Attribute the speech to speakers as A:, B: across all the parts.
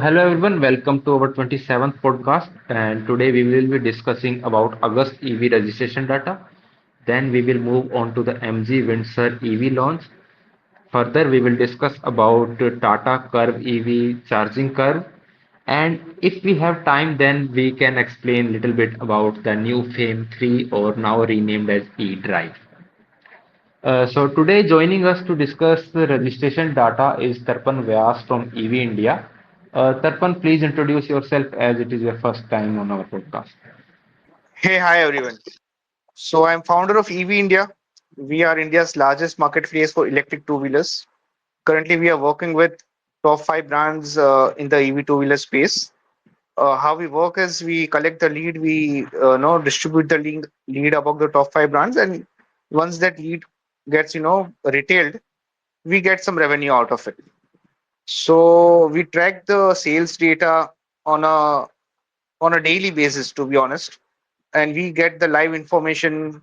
A: Hello everyone, welcome to our 27th podcast. And today we will be discussing about August EV registration data. Then we will move on to the MG Windsor EV launch. Further, we will discuss about Tata Curvv EV charging curve. And if we have time, then we can explain a little bit about the new FAME 3 or now renamed as eDrive. So today joining us to discuss the registration data is Tarpan Vyas from EV India. Tarpan, please introduce yourself as it is your first time on our podcast.
B: Hey, hi everyone. So I'm founder of EV India. We are India's largest marketplace for electric two-wheelers. Currently, we are working with top five brands in the EV two-wheeler space. How we work is we collect the lead, we distribute the lead about the top five brands, and once that lead gets retailed, we get some revenue out of it. So we track the sales data on a on a daily basis, to be honest, and we get the live information,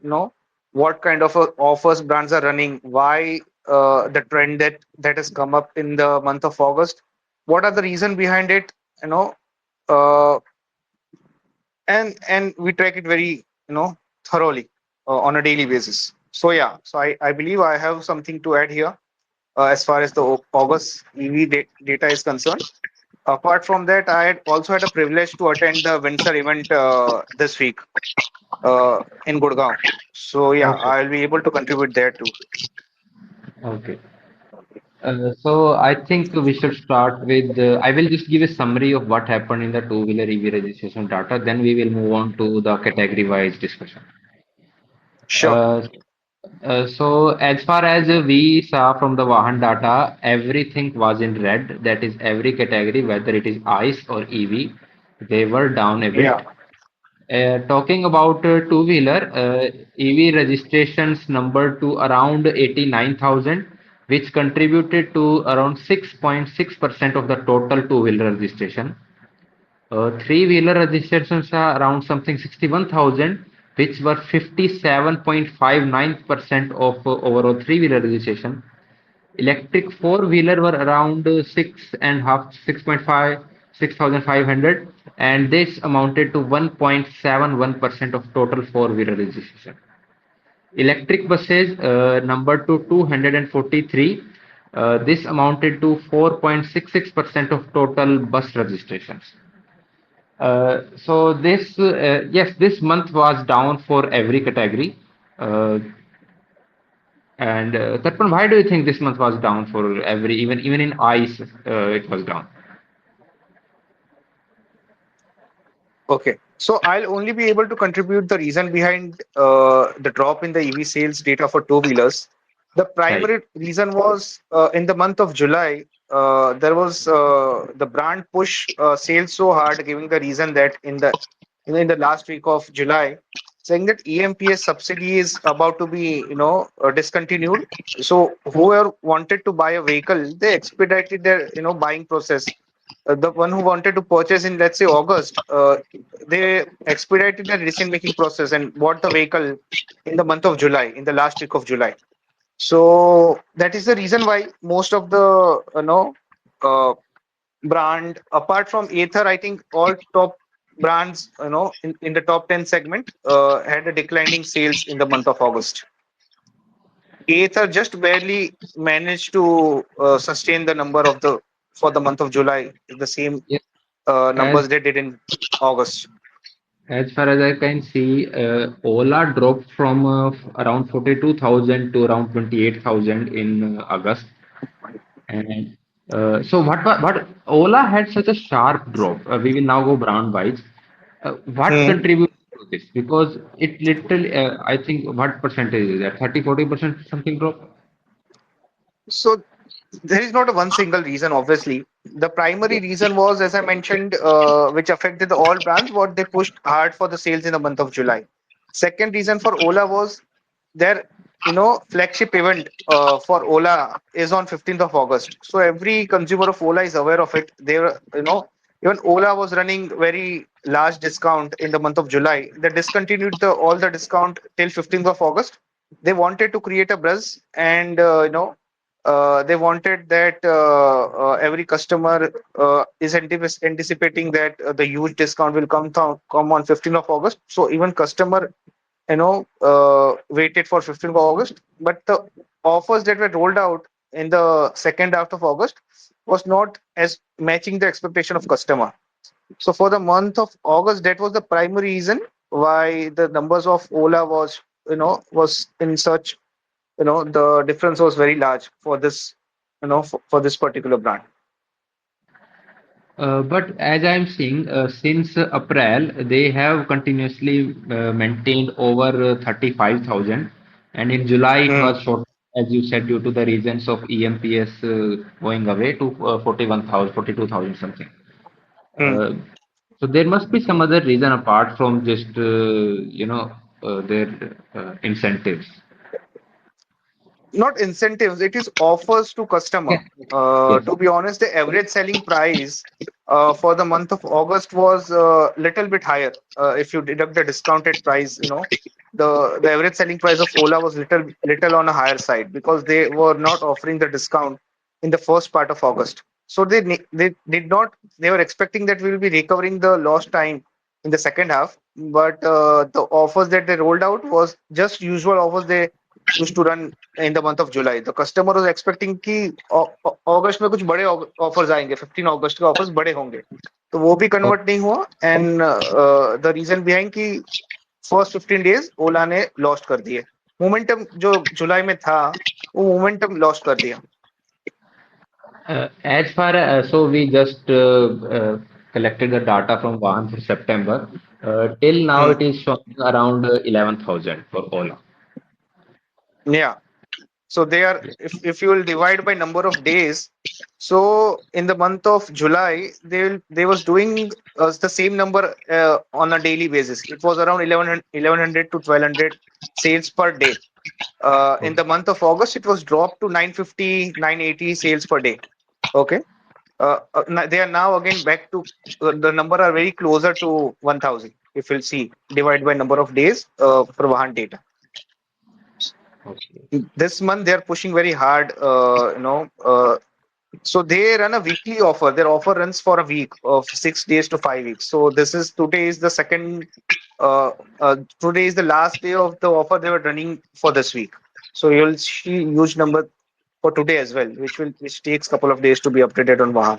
B: what kind of offers brands are running, why the trend that has come up in the month of August, what are the reason behind it, you know uh, and we track it very thoroughly on a daily basis. So yeah, so I believe I have something to add here as far as the August data is concerned. Apart from that, I had also had a privilege to attend the Windsor event this week in Gurgaon. So yeah,
A: Okay.
B: I'll be able to contribute there too.
A: Okay. So I think we should start with, I will just give a summary of what happened in the two-wheeler EV registration data. Then we will move on to the category-wise discussion.
B: Sure.
A: Uh, so as far as we saw from the Vahan data, everything was in red. That is every category, whether it is ICE or EV, they were down a
B: Yeah.
A: bit. Talking about two-wheeler, EV registrations numbered to around 89,000, which contributed to around 6.6% of the total two-wheeler registration. Three-wheeler registrations are around something 61,000, which were 57.59% of overall three-wheeler registration. Electric four-wheeler were around 6,500, and this amounted to 1.71% of total four-wheeler registration. Electric buses numbered to 243. This amounted to 4.66% of total bus registrations. Yes, this month was down for every category. Uh, and Tarpan, why do you think this month was down for every, even in ICE, it was down?
B: Okay. So I'll only be able to contribute the reason behind the drop in the EV sales data for two-wheelers. The
A: Right.
B: primary reason was in the month of July, there was the brand push sales so hard, giving the reason that in the last week of July, saying that EMPS subsidy is about to be discontinued. So whoever wanted to buy a vehicle, they expedited their buying process. The one who wanted to purchase in, let's say, August, they expedited the decision making process and bought the vehicle in the month of July, in the last week of July. So that is the reason why most of the uh, brand, apart from Ather, I think all top brands in the top 10 segment had a declining sales in the month of August. Ather just barely managed to sustain the number of the for the month of July, the same
A: Yes. As
B: numbers they did in August.
A: as far as I can see, Ola dropped from around 42,000 to around 28,000 in August. And so what Ola had such a sharp drop. We will now go brand wise. What
B: Hmm.
A: contributed to this? Because it literally, I think, what percentage is that? 30-40% something drop?
B: So there is not a one single reason, obviously. The primary
A: Yeah.
B: reason was, as I mentioned, which affected the all brands, what they pushed hard for the sales in the month of July. Second reason for Ola was their flagship event for Ola is on 15th of August. So every consumer of Ola is aware of it. They were, even Ola was running very large discount in the month of July. They discontinued the all the discount till 15th of August. They wanted to create a buzz and They wanted that every customer is anticipating that the huge discount will come on 15th of August. So even customer, waited for 15th of August. But the offers that were rolled out in the second half of August was not as matching the expectation of customer. So for the month of August, that was the primary reason why the numbers of Ola was in such, the difference was very large for this, for this particular brand.
A: But as I'm seeing, since April, they have continuously maintained over 35,000, and in July it
B: Hmm.
A: was short, as you said, due to the reasons of EMPS going away to 41,000, 42,000 something.
B: Hmm.
A: Uh, so there must be some other reason apart from just their incentives.
B: Not incentives, it is offers to customer.
A: Yeah. Yes.
B: To be honest, the average selling price for the month of August was a little bit higher. If you deduct the discounted price, the average selling price of Ola was little on a higher side because they were not offering the discount in the first part of August. So they did not, they were expecting that we will be recovering the lost time in the second half, but the offers that they rolled out was just usual offers they used to run in the month of July. The customer was expecting कि अगस्त में कुछ बड़े offers आएंगे, 15 अगस्त के offers बड़े होंगे, तो वो भी कन्वर्ट नहीं हुआ. एंड द रीजन बिहाइंड कि फर्स्ट 15 डेज ओला ने लॉस्ट कर दिए. मोमेंटम जो जुलाई में था वो मोमेंटम लॉस्ट कर दिया.
A: As far as, so we just collected the data from Vahan for September. Till now,
B: Hmm.
A: it is showing around 11,000 for Ola.
B: Yeah. So they are, if you will divide by number of days, so in the month of July, they was doing the same number on a daily basis. It was around 1100 to 1200 sales per day. In the
A: Okay.
B: month of August, it was dropped to 950, 980 sales per day. Okay. They are now again back to the number are very closer to 1000. If you'll see, divide by number of days for Vahan data.
A: Okay.
B: This month they are pushing very hard. So they run a weekly offer. Their offer runs for a week of 6 days to 5 weeks. So this is today is the second. Today is the last day of the offer they were running for this week. So you'll see huge number for today as well, which takes couple of days to be updated on Vahan.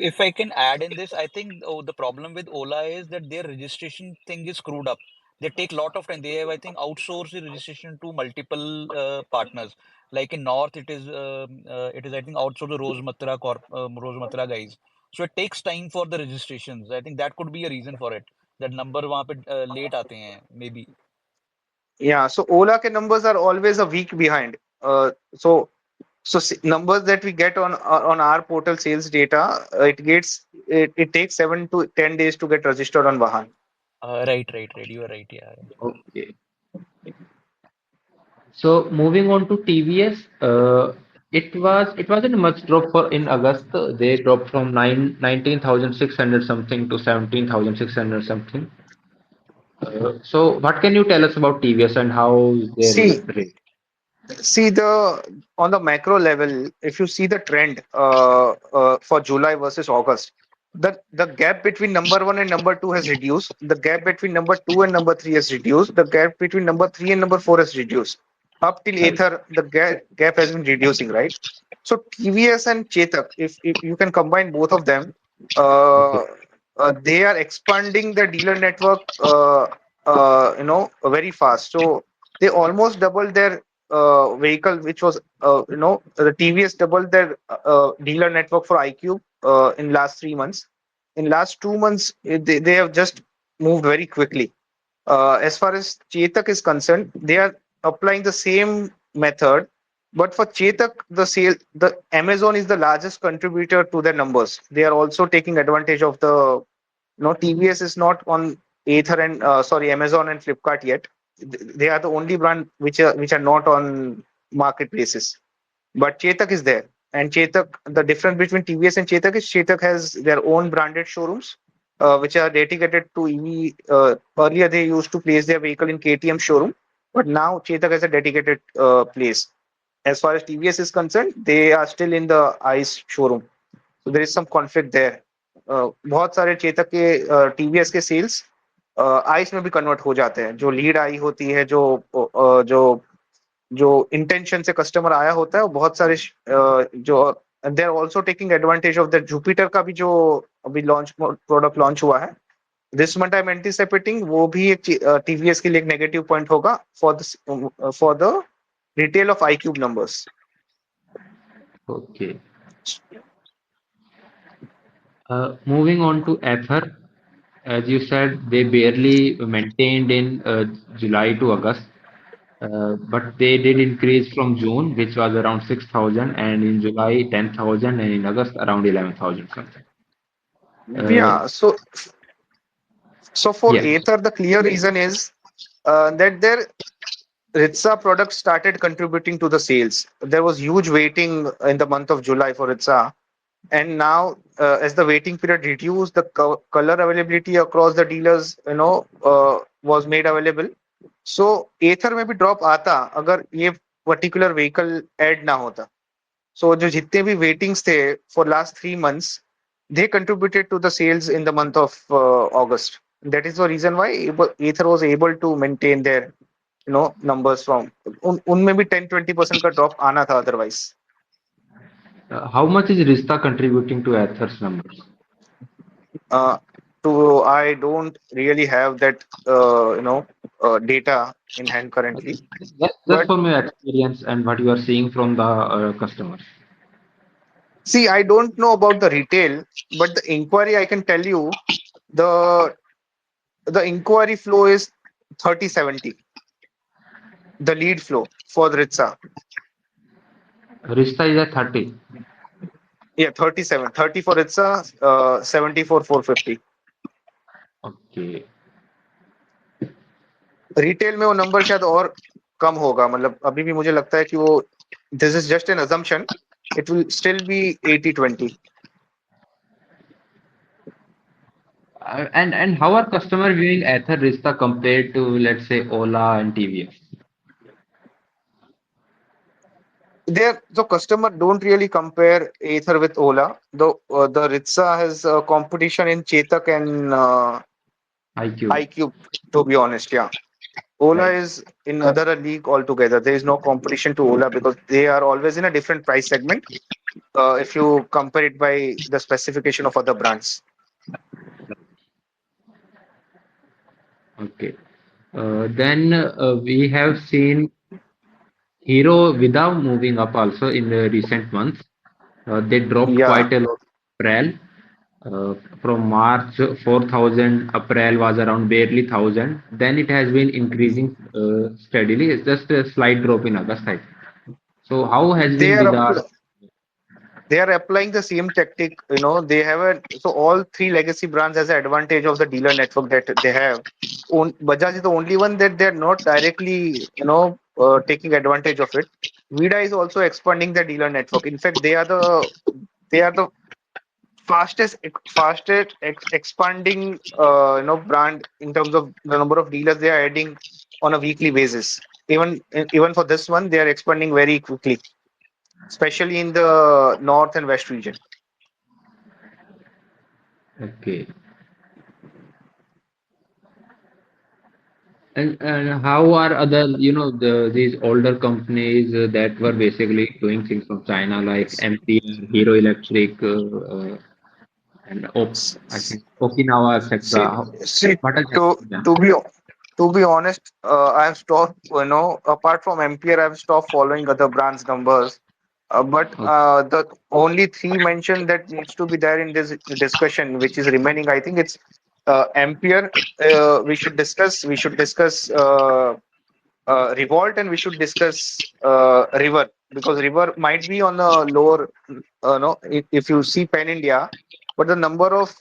C: If I can add in this, I think the problem with Ola is that their registration thing is screwed up. They take lot of time. They have, I think, outsourced the registration to multiple partners. Like in North, it is I think outsourced to Rosematra guys. So it takes time for the registrations. I think that could be a reason for it. That number वहाँ पे late आते हैं maybe.
B: Yeah. So Ola के numbers are always a week behind. Numbers that we get on our portal sales data, it takes 7 to 10 days to get registered on Vahan.
C: Right. You are right. Yeah.
A: Okay. So moving on to TVS, it wasn't much drop for in August. They dropped from 19,600 something to 17,600 something. So what can you tell us about TVS and how is their
B: See,
A: rate?
B: the on the macro level, if you see the trend for July versus August, the gap between number one and number two has reduced. The gap between number two and number three has reduced. The gap between number three and number four has reduced. Up till
A: Right.
B: Ather, the gap has been reducing, right? So TVS and Chetak, if you can combine both of them,
A: Okay.
B: uh, they are expanding the dealer network, very fast. So they almost doubled their vehicle, which was, the TVS doubled their dealer network for iQube in last 3 months. In last 2 months, they have just moved very quickly. As far as Chetak is concerned, they are applying the same method, but for Chetak, the Amazon is the largest contributor to their numbers. They are also taking advantage of the, TVS is not on Ather and Amazon and Flipkart yet. They are the only brand which are not on marketplaces. But Chetak is there. And Chetak, the difference between TVS and Chetak is Chetak has their own branded showrooms, which are dedicated to EV. Earlier, they used to place their vehicle in KTM showroom, but now Chetak has a dedicated place. As far as TVS is concerned, they are still in the ICE showroom. So there is some conflict there. बहुत सारे चेतक के TVS के sales ice में भी convert हो जाते हैं. जो लीड आई होती है, जो जो इंटेंशन से कस्टमर आया होता है, वो बहुत सारे जो they are also taking advantage of the Jupiter का भी जो अभी लॉन्च प्रोडक्ट लॉन्च हुआ है. This month I am anticipating वो भी एक टीवीएस के लिए एक नेगेटिव पॉइंट होगा for the retail of iQube numbers.
A: Okay. Moving on to Ether, as you said, they barely maintained in July to August, but they did increase from June, which was around 6,000, and in July 10,000, and in August around 11,000 something.
B: Yeah, so for
A: Yes,
B: Aether, the clear reason is that their Ritza product started contributing to the sales. There was huge waiting in the month of July for Ritza, and now as the waiting period reduced, the color availability across the dealers, was made available. So Aether में भी drop आता अगर ये particular vehicle add ना होता. So जो जितने भी waitings थे for last 3 months, they contributed to the sales in the month of August. That is the reason why Aether was able to maintain their numbers from उनमें भी 10-20% का drop आना था otherwise.
A: how much is Rista contributing to Ether's numbers?
B: Uh, I don't really have that data in hand currently,
A: Just
B: but
A: from your experience and what you are seeing from the customers.
B: see, I don't know about the retail, but the inquiry I can tell you the the inquiry flow is 30-70. The lead flow for the Ritza.
A: Rista is at 30.
B: Yeah, 37. 30 for Ritza, 70 for 450.
A: Okay.
B: Retail में वो number शायद और कम होगा. मतलब अभी भी मुझे लगता है कि वो this is just an assumption. It will still be 80-20.
A: And how are customer viewing Ather Rista compared to, let's say, Ola and TVS?
B: There, the customer don't really compare Ather with Ola. The Ritza has competition in Chetak and
A: iQube,
B: iQube. To be honest, yeah, Ola
A: right?
B: is in another league altogether. There is no competition to Ola because they are always in a different price segment. If you compare it by the specification of other brands.
A: Okay. Then we have seen Hero without moving up also in the recent months. They dropped
B: Yeah,
A: quite a lot April. From March 4,000, April was around barely 1,000. Then it has been increasing steadily. It's just a slight drop in August, I think. So how has
B: they
A: been
B: are
A: with
B: up.
A: our
B: They are applying the same tactic. They have all three legacy brands has an advantage of the dealer network that they have. Bajaj is the only one that they're not directly taking advantage of it. Vida is also expanding their dealer network. In fact, they are the fastest expanding brand in terms of the number of dealers they are adding on a weekly basis. Even for this one, they are expanding very quickly, especially in the north and west region.
A: okay? And how are other, these older companies that were basically doing things from China like MP, Hero Electric, and I think Okinawa,
B: See,
A: etc.
B: see,
A: What has
B: to
A: happened to them?
B: to be to be honest, I've stopped. Apart from MPR, I've stopped following other brands' numbers. But
A: Okay.
B: the only three mentioned that needs to be there in this discussion, which is remaining, I think it's Ampere. We should discuss. We should discuss Revolt, and we should discuss River, because River might be on the lower. No, if you see Pan India, but the numbers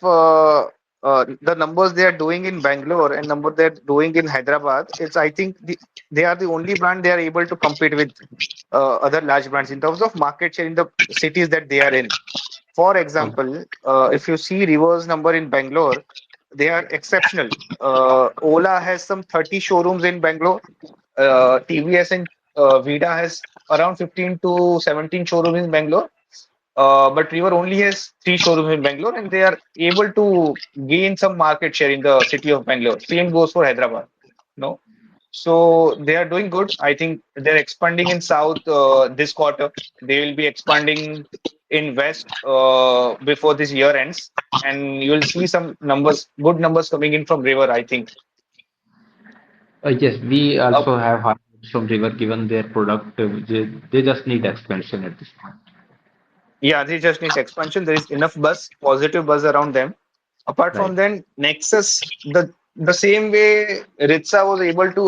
B: they are doing in Bangalore and number they're doing in Hyderabad, it's I think they are the only brand they are able to compete with other large brands in terms of market share in the cities that they are in. For
A: Okay.
B: example, if you see River's number in Bangalore, they are exceptional. Ola has some 30 showrooms in Bangalore. TVS and Vida has around 15 to 17 showrooms in Bangalore. But River only has three showrooms in Bangalore, and they are able to gain some market share in the city of Bangalore. Same goes for Hyderabad. No, so they are doing good. I think they're expanding in South this quarter. They will be expanding in West before this year ends, and you will see some numbers, good numbers coming in from River. I think.
A: Yes, we
B: Uh,
A: also have high hopes from River given their product. They just need expansion at this point.
B: Yeah, they just need expansion. There is enough buzz, positive buzz around them. Apart
A: Right.
B: from then, Nexus, the same way Ritza was able to,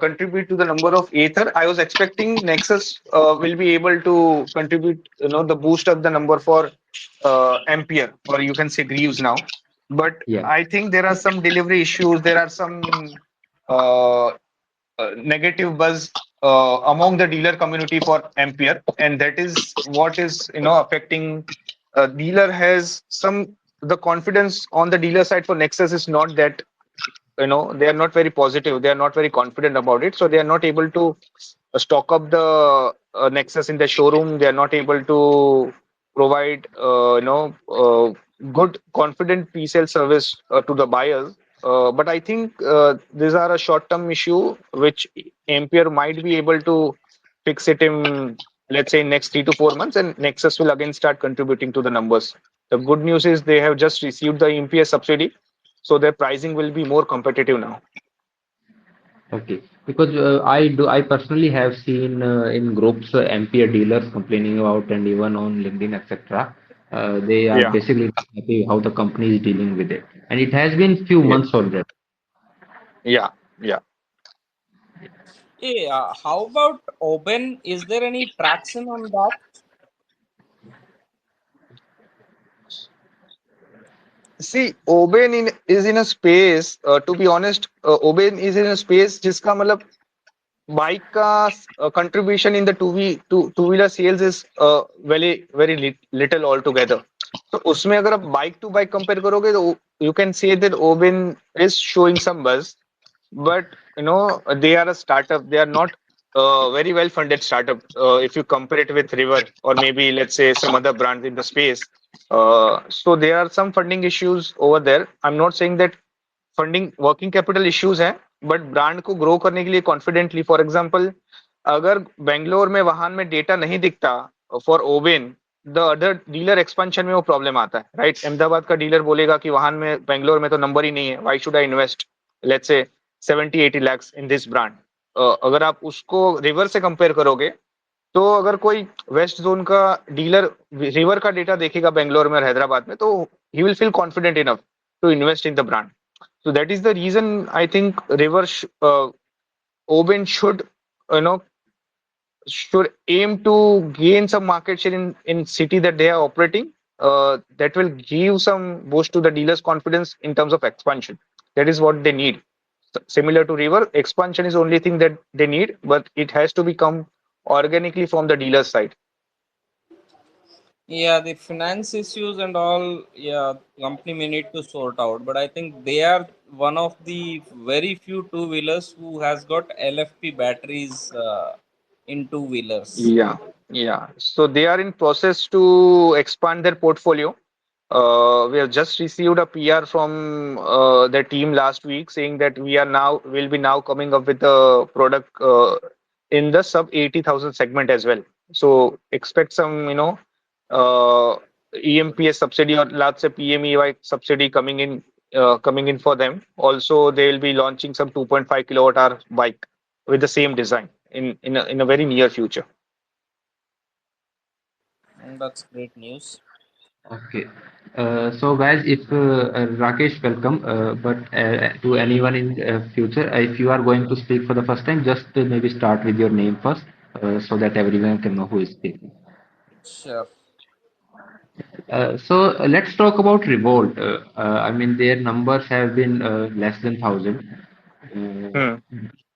B: contribute to the number of Ether, I was expecting Nexus will be able to contribute, the boost up the number for Ampere, or you can say Greaves now. But
A: Yeah.
B: I think there are some delivery issues. There are some uh, negative buzz among the dealer community for Ampere, and that is what is affecting. Dealer has some the confidence on the dealer side for Nexus is not that they are not very positive. They are not very confident about it, so they are not able to stock up the Nexus in the showroom. They are not able to provide good confident pre-sale service to the buyers. But I think these are a short-term issue which Ampere might be able to fix it in, let's say, next 3 to 4 months, and Nexus will again start contributing to the numbers. The good news is they have just received the EMPS subsidy, so their pricing will be more competitive now.
A: Okay. Because I personally have seen in groups MPA dealers complaining about, and even on LinkedIn, etc. They are
B: Yeah,
A: basically not happy how the company is dealing with it, and it has been few
B: yeah,
A: months already.
B: yeah, yeah.
D: Yeah, how about Oben? Is there any traction on that?
B: See, Oben is in a space. To be honest, Oben is in a space जिसका मतलब bike का contribution in the two wheeler sales is very little altogether. तो उसमें अगर आप bike to bike compare करोगे तो you can say that Oben is showing some buzz, but they are a startup. They are not very well funded startup if you compare it with River or maybe let's say some other brands in the space. So there are some funding issues over there. I'm not saying that funding working capital issues हैं, but brand को grow करने के लिए confidently, for example, अगर बेंगलोर में वाहन में data नहीं दिखता फॉर ओवेन, द अदर डीलर एक्सपेंशन में वो प्रॉब्लम आता है, राइट? अहमदाबाद का डीलर बोलेगा कि वाहन में बेंगलोर में तो नंबर ही नहीं है, why should I invest let's say 70-80 lakhs in this brand. अगर आप उसको रिवर से कंपेयर करोगे, तो अगर कोई वेस्ट जोन का डीलर रिवर का डेटा देखेगा बेंगलोर में और हैदराबाद में, तो he will feel confident enough to invest in the brand. So that is the reason I think Oben you know, should aim to gain some market share in city that they are operating. That will give some boost to the dealers' confidence in terms of expansion. That is what they need. Similar to River, expansion is only thing that they need, but it has to become organically from the dealer side.
D: Yeah, the finance issues and all, yeah, company may need to sort out. But I think they are one of the very few two wheelers who has got LFP batteries in two wheelers.
B: Yeah, yeah. So they are in process to expand their portfolio. We have just received a PR from their team last week saying that will be now coming up with a product in the sub 80,000 segment as well. So expect some, uh, EMPS subsidy or let's say PMEY subsidy coming in for them. Also, they will be launching some 2.5 kilowatt hour bike with the same design in a very near future.
D: That's great news.
A: Okay. So guys, if Rakesh, welcome. But to anyone in future, if you are going to speak for the first time, just maybe start with your name first, so that everyone can know who is speaking.
D: Sure.
A: So let's talk about Revolt. I mean, their numbers have been less than 1,000.
B: Hmm.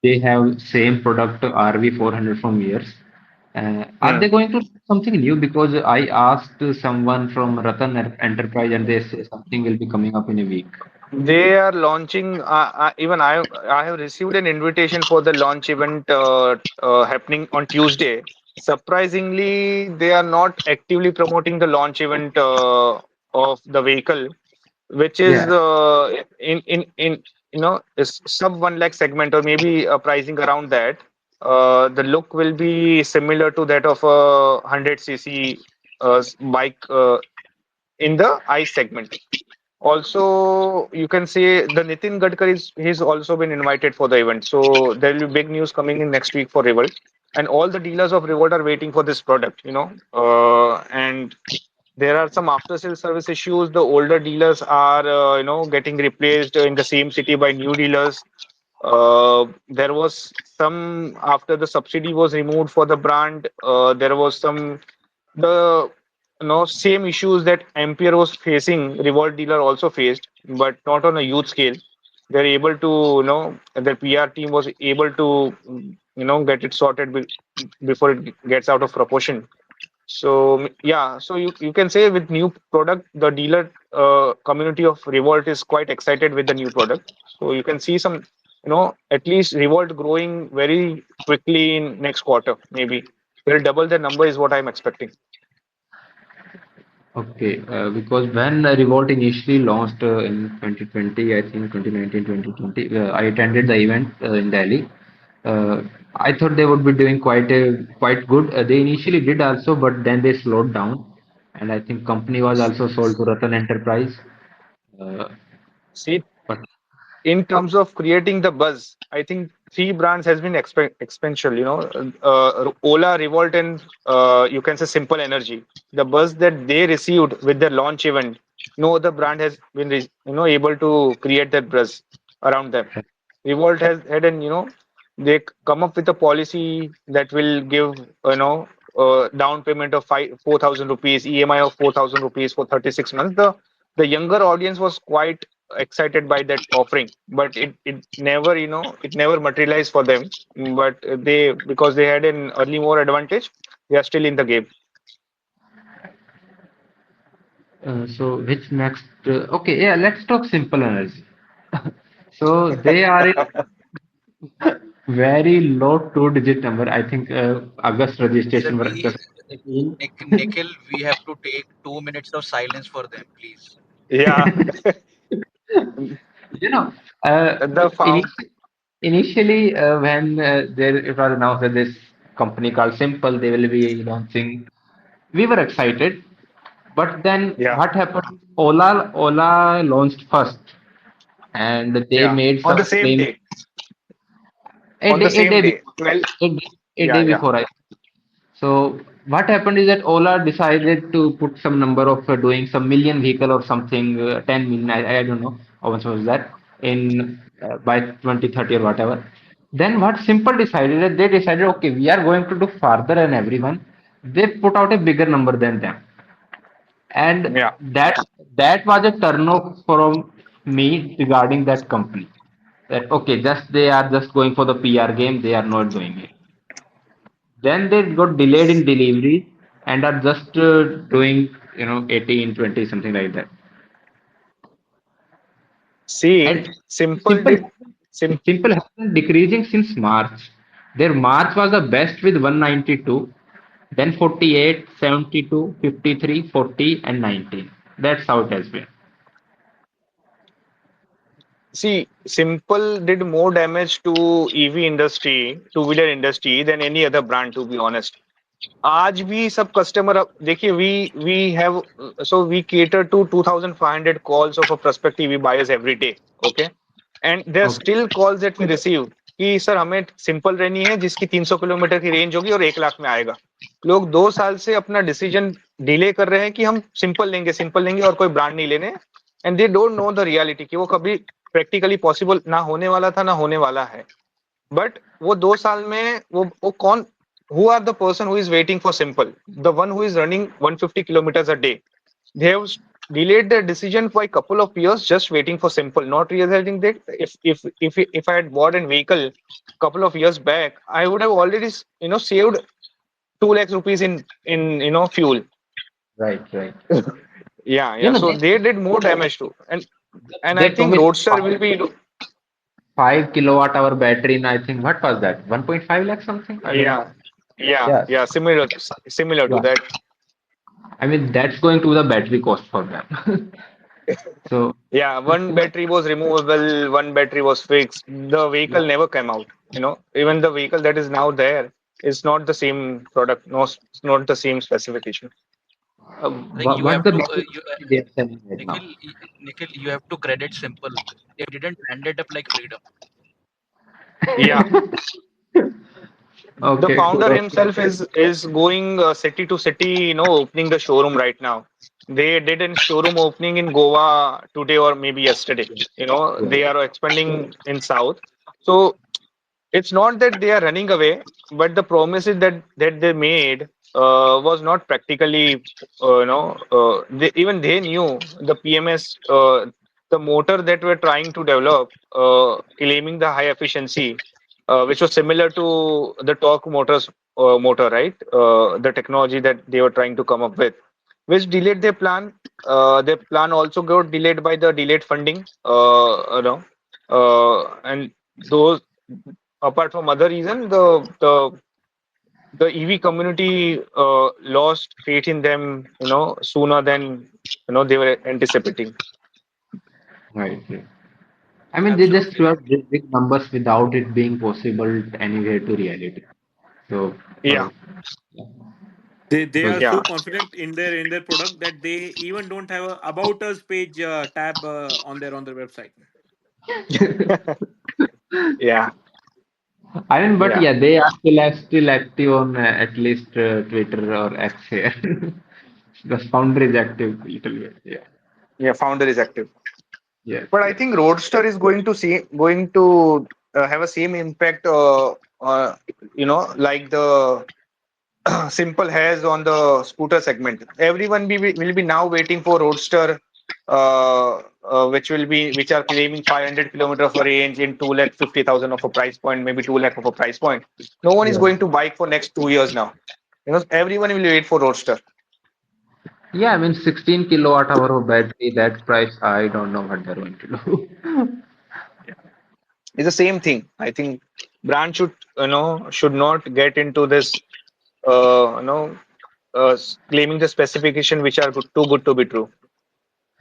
A: They have same product RV 400 from years. Are
B: Hmm.
A: they going to do something new? Because I asked someone from Ratan Enterprise and they say something will be coming up in a week.
B: They are launching. Even I have received an invitation for the launch event happening on Tuesday. Surprisingly, they are not actively promoting the launch event of the vehicle, which is
A: Yeah.
B: in is sub 1 lakh segment, or maybe a pricing around that. The look will be similar to that of a 100 cc bike in the ICE segment. Also, you can say the Nitin Gadkari is he's also been invited for the event. So there will be big news coming in next week for Revolt, and all the dealers of Revolt are waiting for this product. And there are some after sales service issues. The older dealers are getting replaced in the same city by new dealers. There was some after the subsidy was removed for the brand. There was some the same issues that Ampere was facing, Revolt dealer also faced, but not on a huge scale. They're able to, their PR team was able to, get it sorted before it gets out of proportion. So yeah, so you can say with new product, the dealer community of Revolt is quite excited with the new product. So you can see some, at least Revolt growing very quickly in next quarter, maybe. They'll double their number is what I'm expecting.
A: Okay, because when Revolt initially launched in 2020, I think 2019, 2020, I attended the event in Delhi. Uh, I thought they would be doing quite good. They initially did also, but then they slowed down, and I think company was also sold to Ratan Enterprise. Uh,
B: See,
A: but
B: in terms of creating the buzz, I think three brands has been exponential. Ola, Revolt, and you can say Simple Energy. The buzz that they received with their launch event, no other brand has been able to create that buzz around them. Revolt has had an they come up with a policy that will give down payment of 4,000 rupees, EMI of 4,000 rupees for 36 months. The younger audience was quite excited by that offering, but it never it never materialized for them. But they because they had an early more advantage, they are still in the game.
A: so which next? Okay, yeah, let's talk Simple Energy. So they are in very low two-digit number. I think August
C: Sir,
A: registration were
C: we
A: just 18.
C: Nikhil, we have to take 2 minutes of silence for them, please.
B: Yeah,
A: You know, uh,
B: the found
A: initially when there it was announced that this company called Simple they will be launching, we were excited. But then
B: yeah,
A: what happened? Ola launched first, and they
B: yeah,
A: made
B: on the
A: some
B: same
A: claims
B: day, on the
A: a
B: same
A: day
B: day,
A: before,
B: 12.
A: a
B: Yeah,
A: day
B: yeah,
A: before I. So what happened is that Ola decided to put some number of doing some million vehicle or something, 10 million, I don't know how much was that in by 2030 or whatever. Then what Simple decided that they decided, okay, we are going to do farther than everyone. They put out a bigger number than them, and
B: yeah.
A: that was a turn off from me regarding that company. That okay, just they are just going for the PR game, they are not doing it. Then they got delayed in delivery and are just doing 18, 20, something like that.
B: See,
A: And
B: Simple
A: simple
B: did sim.
A: simple has been decreasing since March. Their March was the best with 192, then 48, 72, 53, 40, and 19. That's how it has been.
B: See, Simple did more damage to EV industry, two-wheeler industry than any other brand, to be honest. आज भी सब customer देखिए we have so we cater to 2500 calls of a prospective EV buyers every day. Okay, and there are
A: Okay.
B: still calls that we receive कि sir हमें simple रहनी है जिसकी 300 kilometre की रेंज होगी और 1 लाख में आएगा. लोग 2 साल से अपना डिसीजन डिले कर रहे हैं कि हम सिंपल लेंगे और कोई ब्रांड नहीं लेने. And they don't know the reality कि वो कभी प्रैक्टिकली पॉसिबल ना होने वाला था ना होने वाला है. बट वो 2 साल में वो कौन who are the person who is waiting for simple, the one who is running 150 kilometers a day. They have delayed their decision for a couple of years just waiting for simple, not realizing that if I had bought a vehicle couple of years back, I would have already saved 2 lakhs rupees in fuel.
A: Right, right.
B: Yeah,
A: You
B: yeah,
A: know,
B: so they did more damage too. And And I
A: They
B: think
A: promised
B: Roadster will be
A: 5 kilowatt hour battery in, I think, what was that? 1.5 lakh something? I don't know.
B: yeah, yeah,
A: Yeah.
B: yeah, similar to
A: Yeah.
B: that.
A: I mean, that's going to the battery cost for them. So,
B: Yeah, one battery was removable, one battery was fixed. The vehicle
A: yeah.
B: never came out. Even the vehicle that is now there is not the same product, no, it's not the same specification.
C: Like you
A: What
C: have
A: the
C: to,
A: battery they are selling right now?
C: Nikhil, Nikhil, you have to credit simple. They didn't land it up like freedom.
B: Yeah, the
A: Okay,
B: founder
A: so
B: himself is going city to city, opening the showroom right now. They did a showroom opening in Goa today or maybe yesterday.
A: yeah,
B: They are expanding in South. So it's not that they are running away, but the promises that they made was not practically, even they knew the PMS, the motor that we're trying to develop, claiming the high efficiency, which was similar to the torque motor, right? The technology that they were trying to come up with, which delayed their plan. Their plan also got delayed by the delayed funding, and those apart from other reason, the EV community lost faith in them, sooner than they were anticipating.
A: right. Right. I mean, they just
C: Absolutely.
A: threw out big numbers without it being possible anywhere to reality. So,
B: Yeah,
E: They
A: because
E: are so
B: yeah,
E: confident in their product that they even don't have a about us page tab on their website.
B: yeah,
A: I mean, but
B: yeah,
A: yeah, they are still active on at least Twitter or X here. The founder is active a little bit. Yeah.
B: yeah. Founder is active,
A: Yes.
B: but I
A: Yes.
B: think Roadster is going to have a same impact. Like the Simple has on the scooter segment. Everyone will be now waiting for Roadster, which are claiming 500 kilometer of a range in 2,50,000 of a price point, maybe 2 lakh of a price point. No one is
A: Yeah.
B: going to bike for next 2 years now. Everyone will wait for Roadster.
A: Yeah. I mean, 16 kilowatt hour of battery, that price, I don't know what they're going to do.
B: It's the same thing. I think brand should not get into this, claiming the specification which are too good to be true.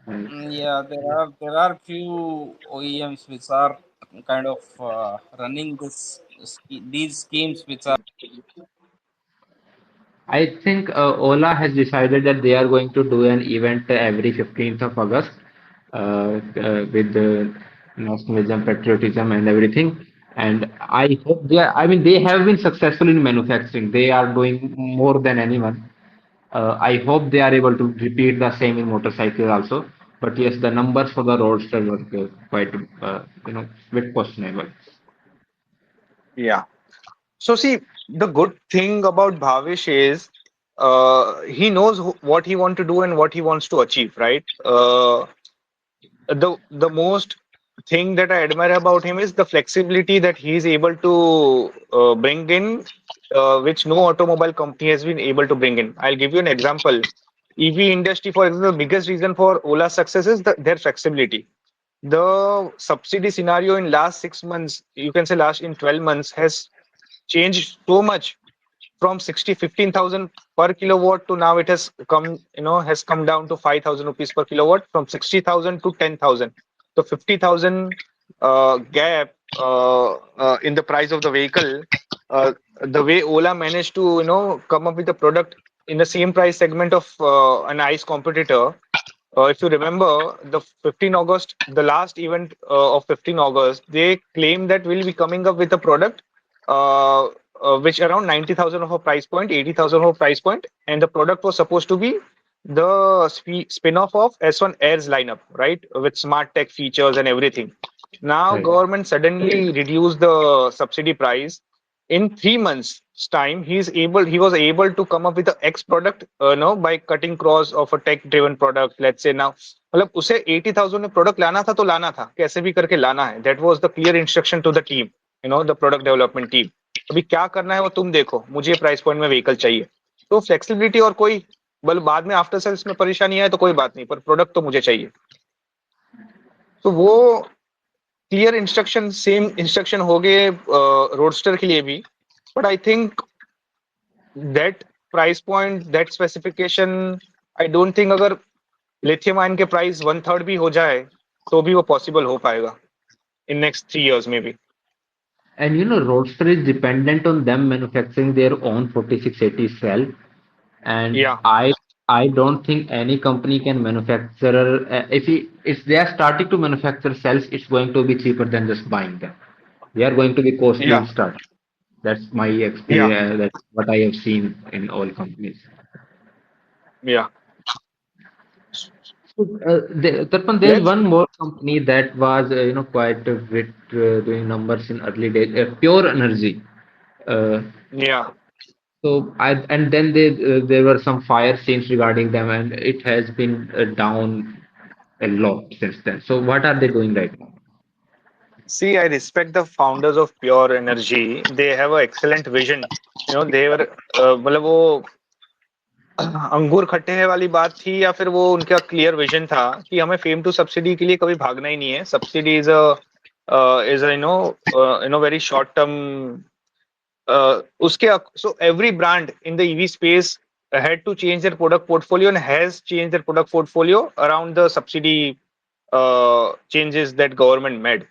A: Right.
D: Yeah, there are few OEMs which are kind of running these schemes which are.
A: I think Ola has decided that they are going to do an event every 15th of August with the nationalism, patriotism, and everything. And I hope I mean, they have been successful in manufacturing. They are doing more than anyone. I hope they are able to repeat the same in motorcycles also. But yes, the numbers for the roadster were quite, bit questionable.
B: Yeah. So see, the good thing about Bhavish is he knows what he wants to do and what he wants to achieve, right? The most thing that I admire about him is the flexibility that he is able to bring in, which no automobile company has been able to bring in. I'll give you an example. EV industry, for example, the biggest reason for Ola's success is their flexibility. The subsidy scenario in last 6 months, you can say last in 12 months, has changed so much from 15,000 per kilowatt to now it has come down to 5,000 rupees per kilowatt from 60,000 to 10,000. So 50,000 gap in the price of the vehicle. The way Ola managed to come up with a product in the same price segment of an ICE competitor. If you remember the 15 August, the last event of 15 August, they claimed that we'll be coming up with a product uh, which around 90,000 of a price point, 80,000 of a price point, and the product was supposed to be the spin-off of S1 Air's lineup, right, with smart tech features and everything. Now
A: Right.
B: government suddenly reduced the subsidy price. In 3 months time he was able to come up with the X product, no, by cutting cross of a tech driven product, let's say. Now मतलब उसे 80,000 में product लाना था तो लाना था, कैसे भी करके लाना है. That was the clear instruction to the team, the product development team. अभी क्या करना है वो तुम देखो, मुझे प्राइस पॉइंट में व्हीकल चाहिए. तो फ्लेक्सिबिलिटी और कोई बल बाद में आफ्टर सेल्स में परेशानी आए तो कोई बात नहीं, पर प्रोडक्ट तो मुझे चाहिए. तो वो क्लियर इंस्ट्रक्शन, सेम इंस्ट्रक्शन हो गए रोडस्टर के लिए भी. But I think that price point, that specification, I don't think अगर लिथियम आयन के प्राइस वन थर्ड भी हो जाए तो भी वो पॉसिबल हो पाएगा इन नेक्स्ट 3 years में भी.
A: And Roadster is dependent on them manufacturing their own 4680 cell. And
B: या
A: I don't think any company can manufacture if they are starting to manufacture cells, it's going to be cheaper than just buying them. They are going to be costly
B: या
A: in start. That's my
B: या
A: experience. That's what I have seen in all companies.
B: या
A: So, Tarpan, there's
B: let's.
A: one more company that was, quite a bit doing numbers in early days. Pure Energy. Uh,
B: या
A: and then there were some fire scenes regarding them, and it has been down a lot since then. So what are they doing right now?
B: See, I respect the founders of Pure Energy. They have an excellent vision. They were मतलब वो अंगूर खट्टे हैं वाली बात थी, या फिर वो उनका क्लियर विजन था कि हमें फेम टू सब्सिडी के लिए कभी भागना ही नहीं है. Subsidy is very short term. उसके so every brand in the EV space had to change their product portfolio and has changed their product portfolio around the subsidy changes that government made.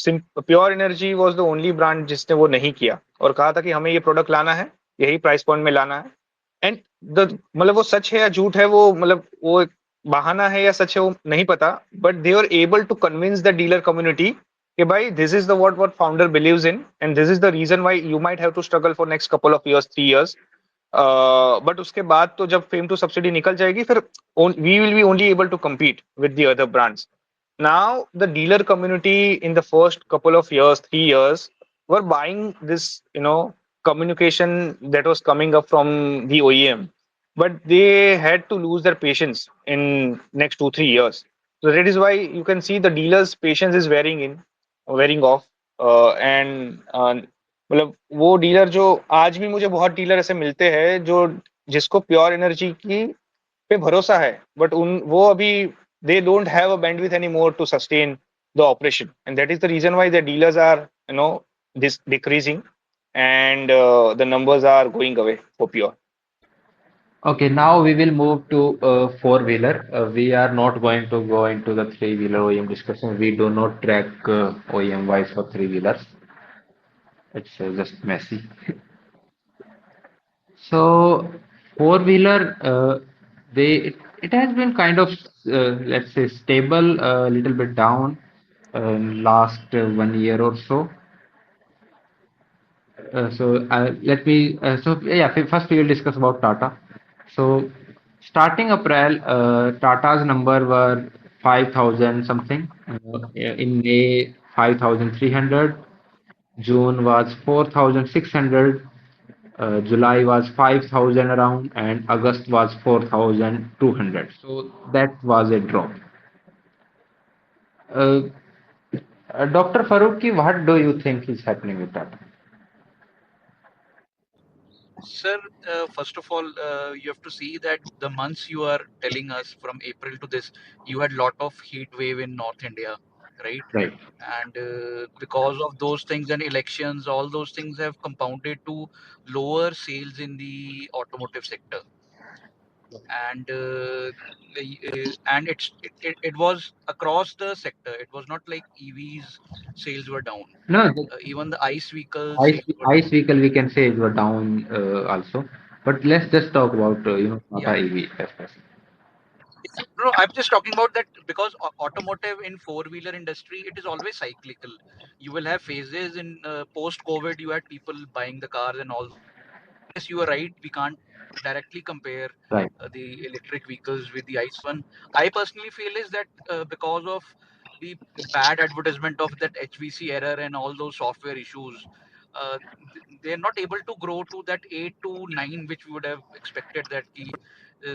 B: Pure energy was the only brand जिसने वो नहीं किया और कहा था कि हमें ये प्रोडक्ट लाना है, यही प्राइस पॉइंट में लाना है. एंड द मतलब वो सच है या झूठ है, वो मतलब वो एक बहाना है या सच है वो नहीं पता. But they are able to convince the dealer community कि भाई this is the what founder believes in and this is the reason why you might have to struggle for next couple of years, 3 years. But उसके बाद तो जब FAME two subsidy निकल जाएगी फिर we will be only able to compete with the other brands. Now the dealer community in the first couple of years, 3 years, were buying this communication that was coming up from the OEM, but they had to lose their patience in next 2 3 years. So that is why you can see the dealers patience is wearing off. And मतलब वो dealer जो आज भी मुझे बहुत dealer ऐसे मिलते हैं जो जिसको प्योर एनर्जी की पे भरोसा है, बट उन वो अभी they don't have a bandwidth anymore to sustain the operation, and that is the reason why the dealers are this decreasing, and the numbers are going away for pure.
A: Okay, now we will move to four-wheeler. We are not going to go into the three-wheeler OEM discussion. We do not track OEM wise for three-wheelers. It's just messy. So four-wheeler, it has been kind of let's say stable, a little bit down in last 1 year or so. Let me yeah, first we will discuss about Tata. So starting April, Tata's number were 5,000 something. In May 5,300. June was 4,600. July was 5,000 around, and August was 4,200. So that was a drop. Uh, Dr. Faruqi, what do you think is happening with Tata?
C: Sir, first of all, you have to see that the months you are telling us from April to this, you had lot of heat wave in North India, right?
A: Right.
C: And because of those things and elections, all those things have compounded to lower sales in the automotive sector. And it was across the sector. It was not like EVs sales were down.
A: No,
C: Even the ICE vehicle sales were down.
A: ICE vehicle we can say it were down also. But let's just talk about
C: Yeah.
A: Tata EV especially.
C: No, I'm just talking about that because automotive in four-wheeler industry, it is always cyclical. You will have phases in post-COVID, you had people buying the cars and all. Yes, you are right. We can't directly compare
A: Right.
C: the electric vehicles with the ICE one. I personally feel is that because of the bad advertisement of that HVC error and all those software issues, they're not able to grow to that 8 to 9, which we would have expected that the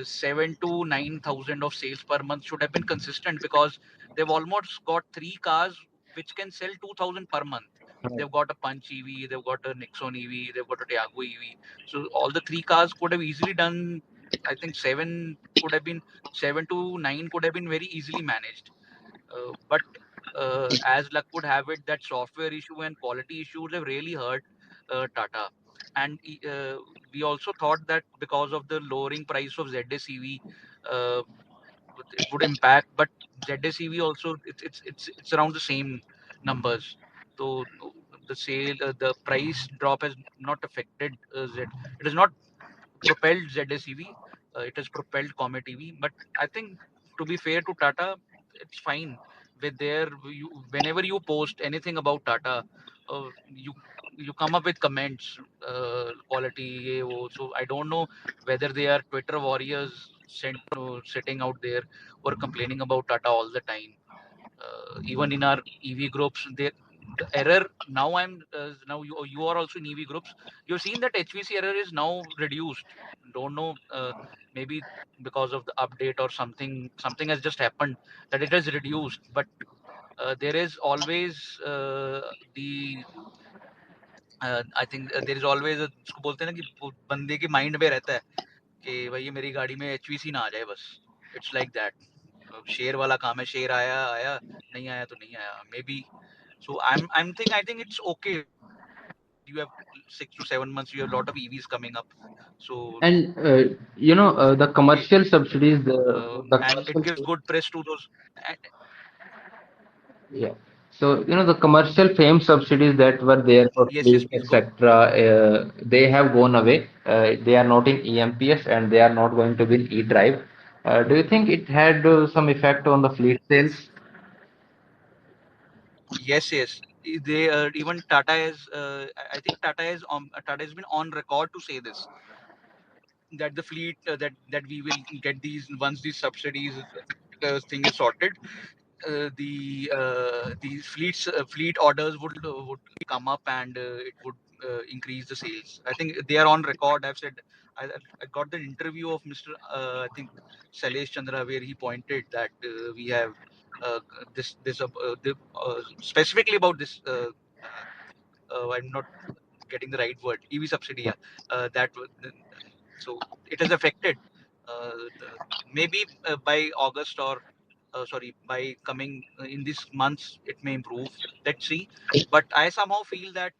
C: 7 to 9 thousand of sales per month should have been consistent because they've almost got three cars which can sell 2,000 per month.
A: Right.
C: They've got a Punch EV, they've got a Nixon EV, they've got a Tiago EV. So all the three cars could have easily done. I think 7 to 9 could have been very easily managed. But as luck would have it, that software issue and quality issues have really hurt Tata. And we also thought that because of the lowering price of ZSEV, uh, it would impact, but ZSEV also it's around the same numbers. So the price drop has not affected Z. It has not propelled ZSEV. It has propelled Comet EV. But I think, to be fair to Tata, it's fine with whenever you post anything about Tata, you come up with comments, quality, ye, wo. So I don't know whether they are Twitter warriors sitting out there or complaining about Tata all the time. Even in our EV groups, the error now now you are also in EV groups. You've seen that HVC error is now reduced. Don't know, maybe because of the update or something has just happened that it has reduced. But there is always the I think there is always उसको बोलते हैं ना कि बंदे के mind में रहता है कि भाई ये मेरी गाड़ी में HVC ना आ जाए बस. It's like that. शेयर वाला काम है, शेयर आया आया, नहीं आया तो नहीं आया, may be. So I think it's okay. You have 6 to 7 months, you have a lot of EVs coming up. So
A: And the
C: okay,
A: commercial subsidies, the
C: and it
A: commercial,
C: gives good press to those. And
A: yeah. So the commercial FAME subsidies that were there for
C: yes, yes,
A: fleet,
C: please go.
A: etc. They have gone away. They are not in EMPS and they are not going to be in E-Drive. Do you think it had some effect on the fleet sales?
C: Yes, yes. They even Tata has. I think Tata has been on record to say this, that the fleet that we will get these once these subsidies thing is sorted. These fleet orders would come up, and it would increase the sales. I think they are on record. I've said I, I got the interview of Mr. I think Salesh Chandra, where he pointed that we have specifically about this. I'm not getting the right word. EV subsidy. Yeah, so it has affected. Maybe by August or sorry, by coming in these months, it may improve. Let's see. But I somehow feel that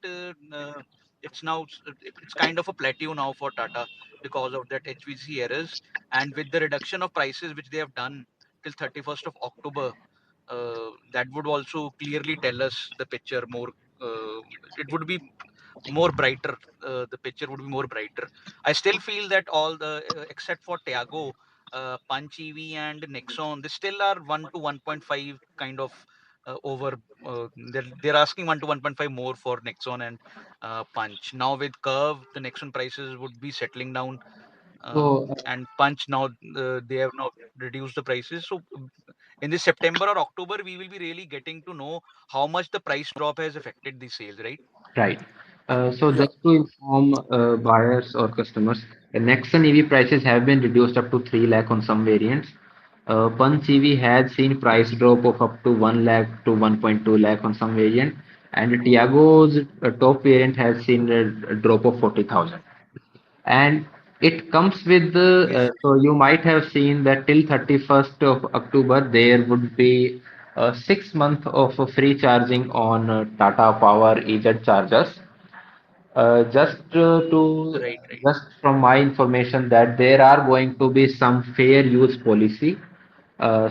C: it's now it's kind of a plateau now for Tata because of that HVC errors, and with the reduction of prices which they have done till 31st of October, that would also clearly tell us the picture more. It would be more brighter. The picture would be more brighter. I still feel that all the except for Tiago, Punch EV and Nexon, they still are 1 to 1.5 kind of over. They're asking 1 to 1.5 more for Nexon and Punch. Now with Curve, the Nexon prices would be settling down,
A: So
C: and Punch now they have now reduced the prices. So in this September or October, we will be really getting to know how much the price drop has affected the sales, right?
A: right. So just to inform buyers or customers, the Nexon EV prices have been reduced up to 3 lakh on some variants. Punch EV has seen price drop of up to 1 lakh to 1.2 lakh on some variant, and Tiago's top variant has seen a drop of 40,000. And it comes with the,
C: Yes.
A: so you might have seen that till 31st of October, there would be 6 months of free charging on Tata Power EZ chargers. Just to
C: Right, right.
A: just from my information that there are going to be some fair use policy,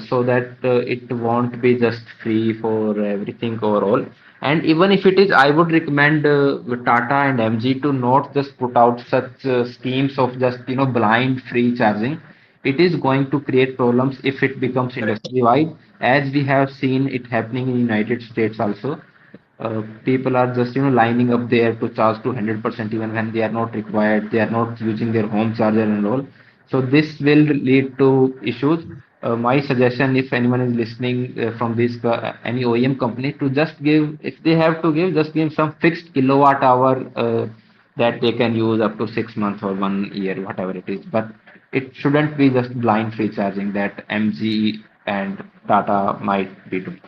A: so that it won't be just free for everything overall. And even if it is, I would recommend Tata and MG to not just put out such schemes of just blind free charging. It is going to create problems if it becomes
C: Correct.
A: industry wide, as we have seen it happening in United States also. People are just lining up there to charge to 100% even when they are not required, they are not using their home charger and all. So this will lead to issues. My suggestion, if anyone is listening from this any OEM company, to just give, if they have to give, just give some fixed kilowatt hour that they can use up to 6 months or 1 year, whatever it is. But it shouldn't be just blind free charging that MG and Tata might be doing.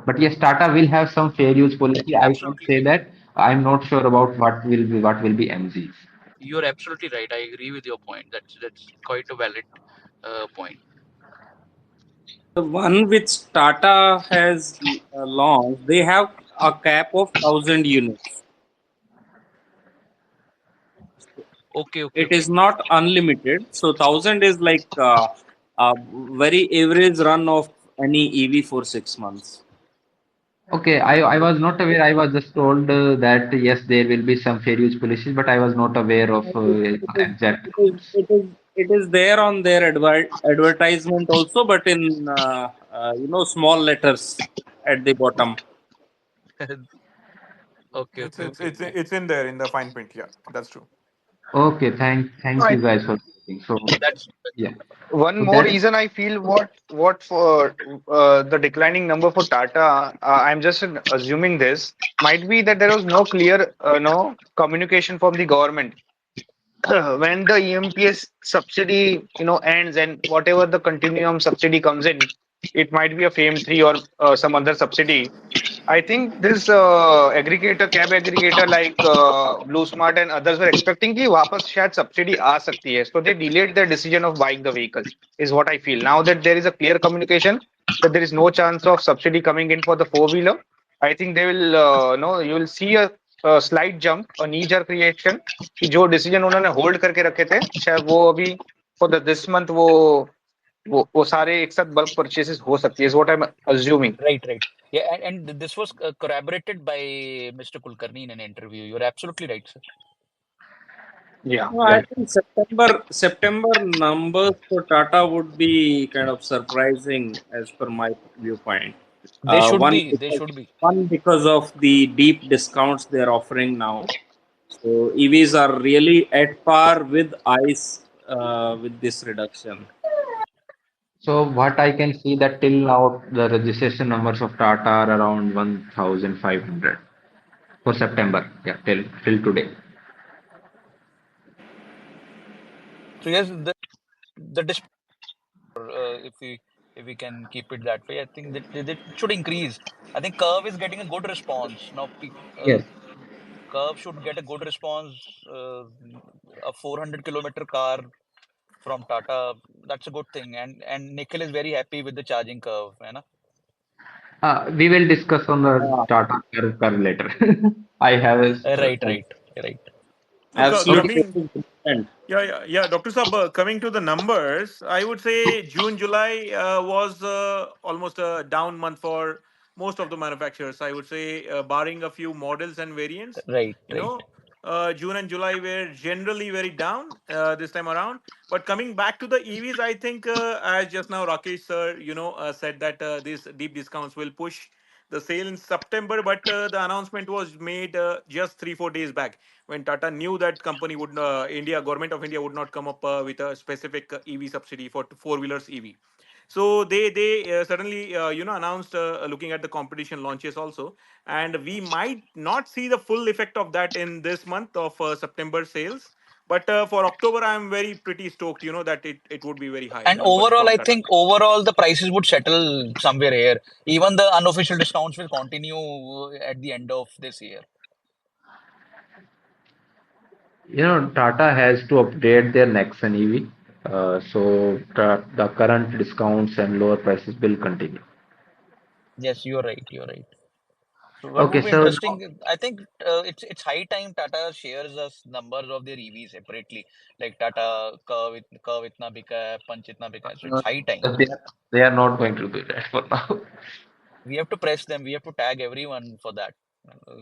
A: But yes, Tata will have some fair use policy. I can
C: Absolutely
A: say
C: right.
A: that. I'm not sure about what will be MG's.
C: You're absolutely right. I agree with your point. That's quite a valid point.
D: The one which Tata has launched, they have a cap of 1,000 units.
C: Okay, okay,
D: It
C: okay.
D: is not unlimited. So 1,000 is like a very average run of any EV for 6 months.
A: Okay, I was not aware. I was just told that yes, there will be some fair use policies, but I was not aware of
D: It is, it is,
A: exact
D: it is,
A: amounts.
D: it is, it is there on their advertisement also, but in small letters at the bottom.
C: Okay,
E: It's
C: okay,
E: it's
C: okay,
E: it's
C: okay.
E: it's in there in the fine print. Yeah, that's true.
A: Okay, thank you
B: Right.
A: guys for listening. So
C: That's
A: yeah,
B: One
A: so
B: more
A: that
B: reason I feel what for the declining number for Tata, I'm just assuming this might be that there was no clear no communication from the government when the EMPS subsidy ends and whatever the continuum subsidy comes in, it might be a FAME 3 or some other subsidy. I think this cab aggregator like Blue Smart and others were expecting कि वापस शायद subsidy आ सकती है. So they delayed their decision of buying the vehicle, is what I feel. Now that there is a clear communication that there is no chance of subsidy coming in for the four-wheeler, I think they will, no, you will see a slight jump, a knee-jerk reaction कि जो decision उन्होंने hold करके रखे थे, शायद वो अभी for the this month वो सारे एक साथ bulk purchases हो सकती है, is what I'm assuming.
C: right, right. Yeah, and this was corroborated by Mr. Kulkarni in an interview. You're absolutely right, sir.
B: Yeah,
D: No, I
B: yeah.
D: think September numbers for Tata would be kind of surprising as per my viewpoint.
C: They should
D: One
C: be. They
D: because
C: should be.
D: one because of the deep discounts they are offering now. So EVs are really at par with ICE with this reduction.
A: so what I can see that till now the registration numbers of Tata are around 1,500 for September. Yeah, till today.
C: So yes, the if we can keep it that way, I think that it should increase. I think Curve is getting a good response now.
A: Yes.
C: Curve should get a good response. A 400-kilometer car from Tata, that's a good thing. And Nikhil is very happy with the charging curve, you know?
A: We will discuss on the
D: Uh,
A: Tata curve later. I have a
C: Right, right, right.
E: So
A: okay.
D: Absolutely.
E: coming Yeah, Dr. Sab, coming to the numbers, I would say June, July was almost a down month for most of the manufacturers. I would say, barring a few models and variants,
C: Right,
E: you
C: right.
E: know, June and July were generally very down this time around. But coming back to the EVs, I think, as just now Rakesh sir, said that these deep discounts will push the sale in September. But the announcement was made just 3 4 days back when Tata knew that company would government of India would not come up with a specific EV subsidy for four wheelers EV. So they suddenly announced looking at the competition launches also, and we might not see the full effect of that in this month of September sales. But for October, I'm very pretty stoked. That it would be very high
C: And
E: numbers
C: overall,
E: from
C: I
E: Tata.
C: think overall the prices would settle somewhere here. Even the unofficial discounts will continue at the end of this year.
A: Tata has to upgrade their Nexon EV. So the current discounts and lower prices will continue.
C: Yes, you're right. You're right. So what
A: Okay,
C: would be
A: so now,
C: interesting? I think it's high time Tata shares us numbers of their EVs separately. Like Tata Curvv itna bika hai, Punch itna bika hai. So it's high time.
A: they are not going to do that for now.
C: We have to press them. We have to tag everyone for that.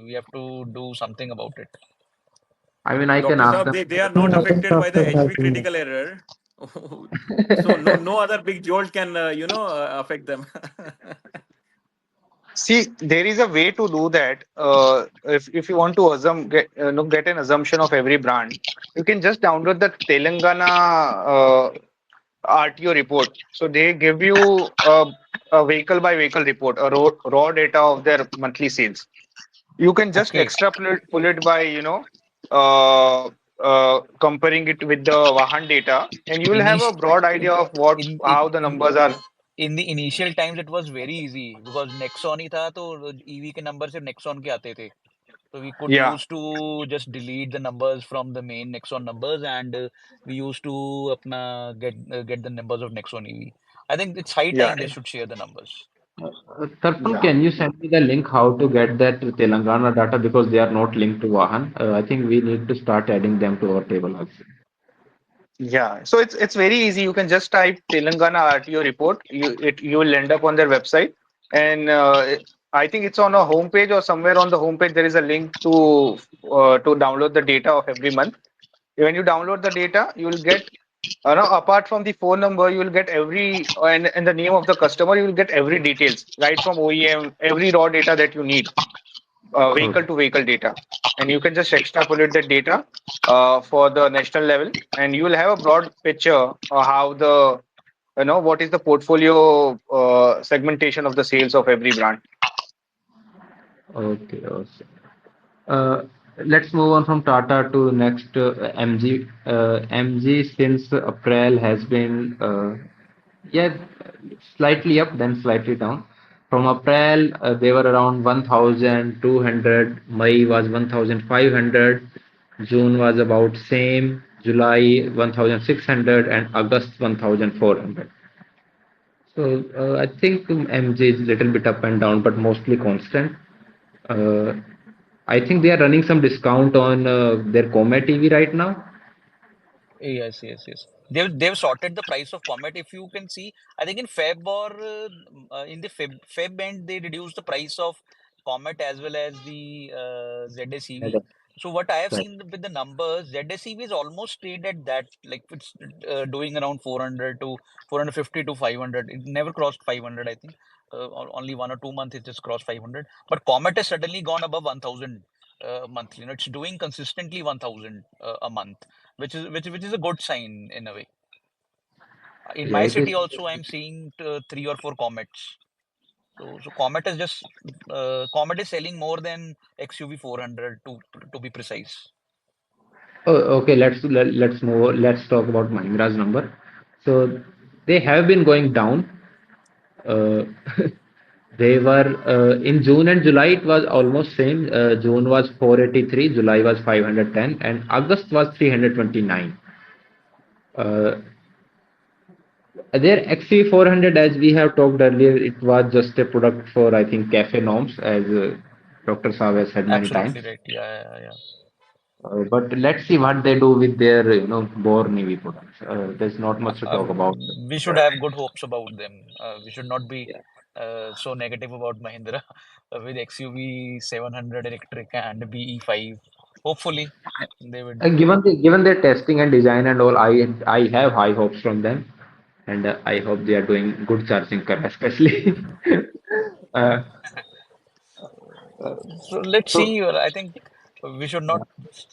C: We have to do something about it.
A: I mean, I can
E: Dr.
A: ask
E: Saab,
A: them.
E: they are not affected by the HV critical error. So no other big jolt can affect them.
B: See, there is a way to do that. If you want to get an assumption of every brand, you can just download the Telangana RTO report. So they give you a vehicle by vehicle report, a raw data of their monthly sales. You can just
C: Okay.
B: extrapolate pull it by comparing it with the Vahan data, and you will have a
C: Init
B: broad idea of what
C: in
B: how the
C: in
B: numbers are.
C: in the initial times it was very easy because Nexon ही था तो EV के number सिर्फ Nexon के आते थे. So we could
B: Yeah,
C: use to just delete the numbers from the main Nexon numbers, and we used to get the numbers of Nexon EV. I think it's high
B: yeah,
C: time they should share the numbers.
A: Tarpal,
B: yeah.
A: can you send me the link how to get that Telangana data because they are not linked to Vahan? I think we need to start adding them to our table also.
B: Yeah, so it's very easy. You can just type Telangana RTO report. You will end up on their website, and I think it's on a homepage or somewhere on the homepage. There is a link to download the data of every month. When you download the data, you will get apart from the phone number, you will get every and the name of the customer. You will get every details right from OEM, every raw data that you need, vehicle
A: Okay.
B: to vehicle data, and you can just extrapolate the data for the national level, and you will have a broad picture of how the what is the portfolio segmentation of the sales of every brand.
A: Okay. Okay. Uh, let's move on from Tata to next MG. MG since April has been yeah, slightly up, then slightly down. From April, they were around 1,200. May was 1,500. June was about same. July 1,600 and August 1,400. So I think MG is a little bit up and down, but mostly constant. Uh, I think they are running some discount on their Comet TV right now.
C: Yes, yes, yes. They've sorted the price of Comet. If you can see, I think in Feb or in the Feb end they reduced the price of Comet as well as the
A: Right.
C: ZSEV. So what I have
A: Right.
C: seen with the numbers, ZSEV is almost stayed at that, like it's doing around 400 to 450 to 500. It never crossed 500, I think. Only 1 or 2 months it just crossed 500. But Comet has suddenly gone above 1,000 monthly. It's doing consistently 1,000 a month, which is a good sign in a way. In
A: Yeah,
C: my
A: it is.
C: city also, I'm seeing 3 or 4 comets. So Comet is selling more than XUV 400 to be precise.
A: Oh, okay, let's move. Let's talk about Mahindra's number. So they have been going down. Uh, they were in June and July. It was almost same. June was 483, July was 510, and August was 329. Uh, their XC400, as we have talked earlier, it was just a product for I think cafe norms, as Dr. Saab has said many times.
C: Absolutely right. Yeah, yeah, yeah.
A: But let's see what they do with their, Bore Navy products. There's not much to talk about.
C: We should have good hopes about them. We should not be
A: Yeah.
C: so negative about Mahindra with XUV 700 electric and BE5. Hopefully, they would.
A: Given their testing and design and all, I have high hopes from them, and I hope they are doing good charging curve, especially. uh,
C: So let's
A: so
C: see. I think we should not.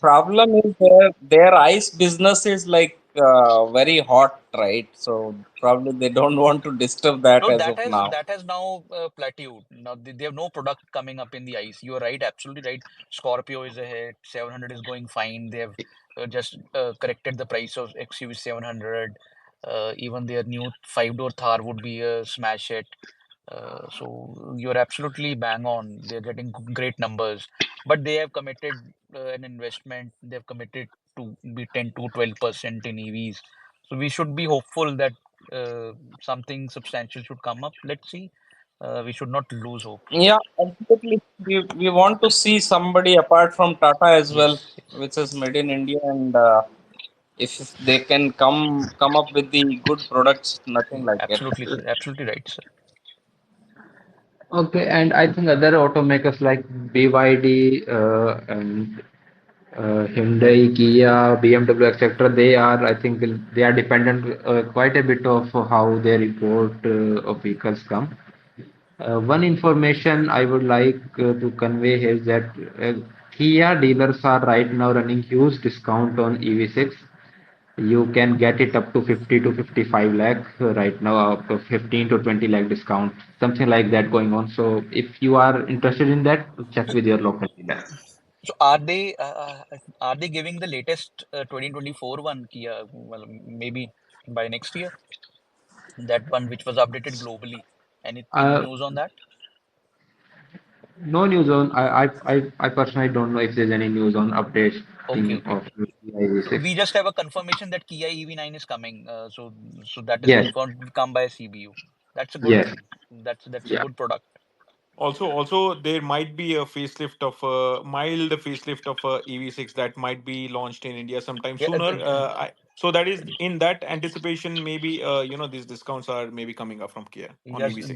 D: Problem is their ice business is like very hot, right? So probably they don't want to disturb that
C: No,
D: as
C: that
D: of
C: has
D: now.
C: that has now plateaued. Now they have no product coming up in the ice. You are right, absolutely right. Scorpio is ahead. 700 is going fine. They have just corrected the price of XUV 700. Even their new five-door Thar would be a smash hit. So you're absolutely bang on. They're getting great numbers, but they have committed an investment. They've committed to be 10 to 12% in EVs. So we should be hopeful that something substantial should come up. Let's see. We should not lose hopes.
D: Yeah, ultimately we want to see somebody apart from Tata as well,
C: Yes, yes.
D: which is made in India, and if they can come up with the good products, nothing like it.
C: Absolutely, sir. Absolutely right, sir.
A: okay, and I think other automakers like BYD and Hyundai, Kia, BMW, etc. They are, I think, they are dependent quite a bit of how their import of vehicles come. One information I would like to convey is that Kia dealers are right now running huge discount on EV6. You can get it up to 50 to 55 lakh right now, up to 15 to 20 lakh discount, something like that going on. So if you are interested in that, check with your local dealer.
C: So are they giving the latest 2024 one Kia? Well, maybe by next year. That one which was updated globally. Any
A: Uh,
C: news on that?
A: No news on. I personally don't know if there's any news on updates
C: Okay,
A: thing
C: okay.
A: of Kia
C: So
A: EV6.
C: we just have a confirmation that Kia EV9 is coming. So that is
A: Yes,
C: confirmed to come by CBU. That's a good
A: yes,
C: thing. That's a
A: yeah.
C: good product.
E: Also, there might be a facelift of a mild facelift of a EV6 that might be launched in India sometime
C: Yeah,
E: sooner. So that is in that anticipation. Maybe these discounts are maybe coming up from Kia on
C: yes,
E: EV6.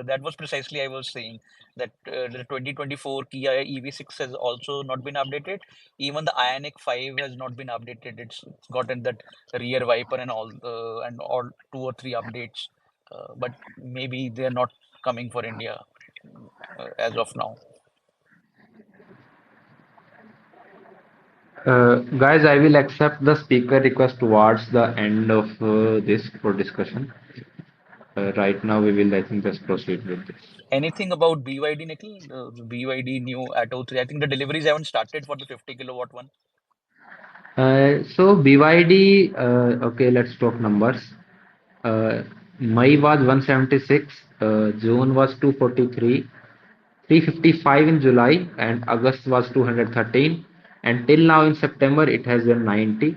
C: that was precisely I was saying that the 2024 Kia EV6 has also not been updated. Even the Ioniq 5 has not been updated. It's gotten that rear wiper and all two or three updates, but maybe they're not coming for India as of now.
A: Guys, I will accept the speaker request towards the end of this for discussion. Right now, we will, I think, just proceed with this.
C: Anything about BYD, Nikhil? BYD new Atto 3. I think the deliveries haven't started for the 50 kilowatt one.
A: So BYD, okay, let's talk numbers. Uh, May was 176, June was 243, 355 in July, and August was 213. And till now in September, it has been 90.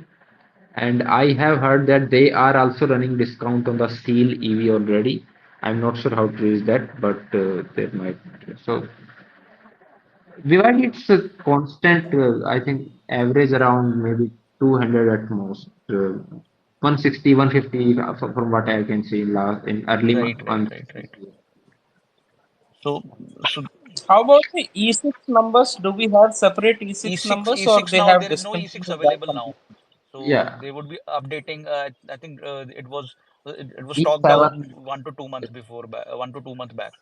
A: And I have heard that they are also running discount on the Seal EV already. I'm not sure how true is that, but they might. So Vivaldi, it's a constant, I think, average around maybe 200 at most. 160, 150 from what I can see in early
C: Right, right,
A: months.
C: right, right. So, so
D: How about the E6 numbers? Do we have separate E6
C: E6,
D: numbers or
C: E6
D: they
C: now
D: have
C: there is no E6
D: discontinued that
C: available now.
D: completely?
C: So
A: Yeah,
C: they would be updating. I think it was stocked out
A: E7.
C: 1 to 2 months before, 1 to 2 months back.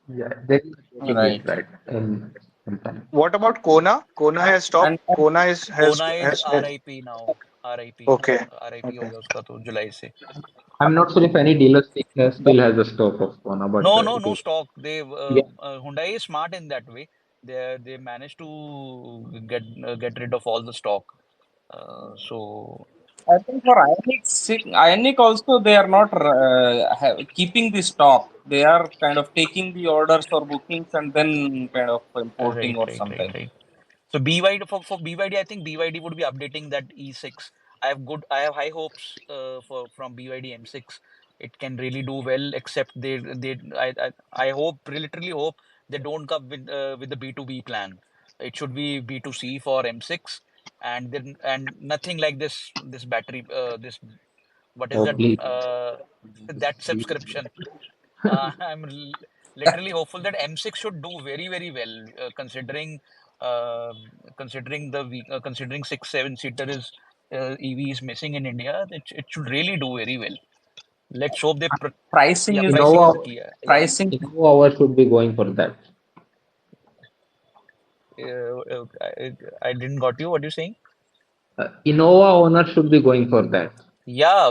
A: Yeah, they will updating it
D: Right.
A: right in sometime.
B: What about Kona? Kona has stopped.
D: And
B: Kona is
C: Kona is
B: has
C: RIP now. RIP.
B: okay.
C: RIP हो
B: Okay.
C: गया उसका तो जुलाई से.
A: I'm not sure if any dealer still has a stock of Kona, but it
C: No
A: is.
C: stock.
A: Yeah,
C: Hyundai is smart in that way. They managed to get rid of all the stock. So
D: I think for Ionic also they are not keeping the stock. They are kind of taking the orders or bookings and then kind of importing
C: right,
D: or
C: right, right,
D: something.
C: right. So BYD for BYD, I think BYD would be updating that E6. I have high hopes for from BYD M6. It can really do well, except I hope, literally hope they don't come with the B2B plan. It should be B2C for M6, and nothing like this battery this what is
A: oh,
C: that
A: please.
C: that subscription. I'm literally hopeful that M6 should do very, very well, uh, considering 6 7 seater is EV is missing in India. It should really do very well. Let's hope
D: Pricing
C: yeah,
D: is
C: pricing is
A: Innova,
C: the key. Yeah,
D: pricing.
A: Innova should be going for that.
C: I didn't got you. What you saying?
A: Innova owner should be going for that.
C: Yeah,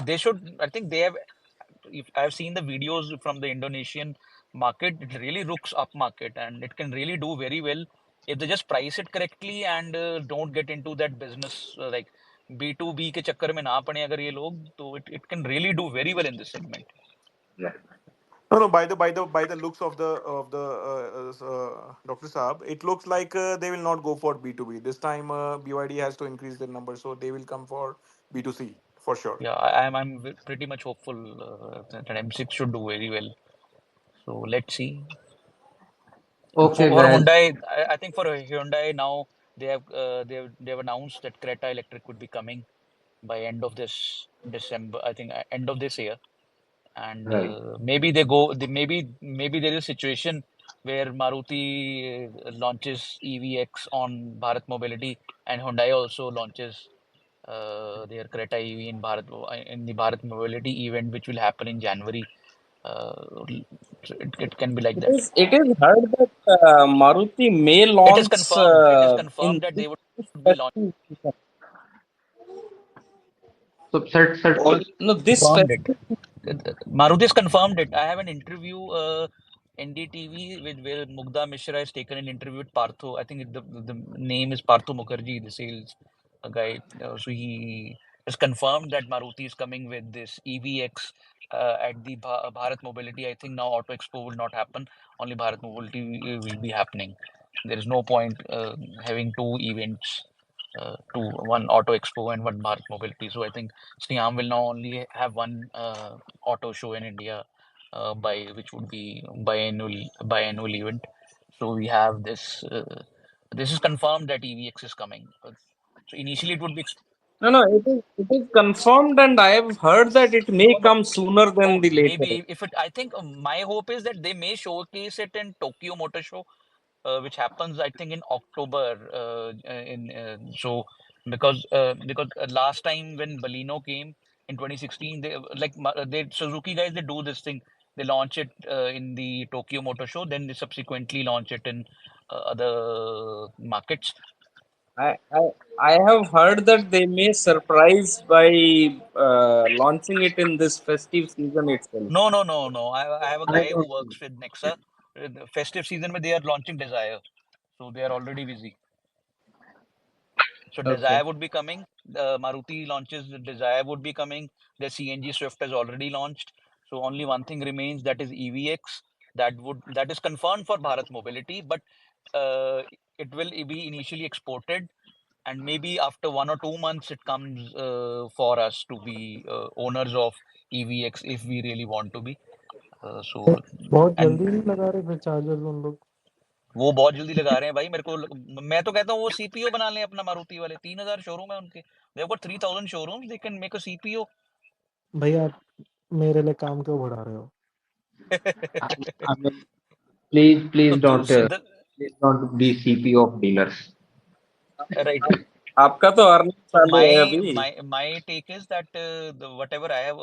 C: they should. I think they have. If I've seen the videos from the Indonesian market, it really looks up market and it can really do very well if they just price it correctly and don't get into that business like B2B के चक्कर में ना पड़े अगर ये लोग तो it can really do very well in this segment.
A: Yeah.
E: No, no. By the looks of the Dr. Saab, it looks like they will not go for B2B this time. BYD has to increase their numbers, so they will come for B2C for sure.
C: Yeah, I'm pretty much hopeful that M6 should do very well. So let's see.
A: Okay,
C: For
A: guys.
C: Hyundai, I think for Hyundai now they've announced that Creta Electric would be coming by end of this December. I think end of this year, and
A: Right.
C: maybe there is a situation where Maruti launches EVX on Bharat Mobility, and Hyundai also launches their Creta EV in the Bharat Mobility event, which will happen in January. It can be like that.
D: It is heard that Maruti may
C: It is
D: launch
C: confirmed. It is confirmed
D: in
C: that
D: this
C: they would be launching.
D: festive season.
A: So, sir,
B: All
D: No, this
C: Confirmed it.
D: festive
C: Maruti confirmed it. I have an interview, NDTV, with where Mugdha Mishra has taken an interview with Partho. I think the name is Partho Mukherjee, the sales guy. So It's confirmed that Maruti is coming with this EVX at the Bharat Mobility. I think now Auto Expo will not happen. Only Bharat Mobility will be happening. There is no point having two events, two one Auto Expo and one Bharat Mobility. So I think Siam will now only have one auto show in India, by which would be biannual event. So we have this. This is confirmed that EVX is coming. So initially it would be
D: No, no, it is confirmed, and I have heard that it may
C: no, no.
D: come sooner than
C: Oh,
D: the later.
C: maybe if it, I think my hope is that they may showcase it in Tokyo Motor Show, which happens, I think, in October. Because last time when Baleno came in 2016, they they Suzuki guys, they do this thing. They launch it in the Tokyo Motor Show, then they subsequently launch it in other markets.
D: I, I I have heard that they may surprise by launching it in this festive season itself.
C: No, no, no, no. I have a
A: I
C: guy who
A: don't know.
C: works with Nexa. The festive season, where they are launching Desire. So they are already busy. So
A: Okay.
C: Desire would be coming. Maruti launches the Desire would be coming. The CNG Swift has already launched. So only one thing remains, that is EVX. That is confirmed for Bharat Mobility, but uh, it will be initially exported, and maybe after 1 or 2 months it comes for us to be owners of EVX if we really want to be.
F: A,
C: So
F: बहुत
C: and
F: जल्दी नहीं लगा रहे फिर chargers उन लोग.
C: वो बहुत जल्दी लगा रहे हैं भाई, मेरे को मैं तो कहता हूँ वो सीपीओ बना लें अपना, मारुति वाले 3,000 शोरूम है उनके, they have got 3,000 showrooms, they can make a CPO.
F: भैया आप मेरे लिए काम क्यों बढ़ा रहे हो?
A: I mean, please,
C: So
A: please don't be CPO of dealers.
C: right.
D: आपका तो अर्निंग
C: So
D: चालू है अभी.
C: my take is that whatever I have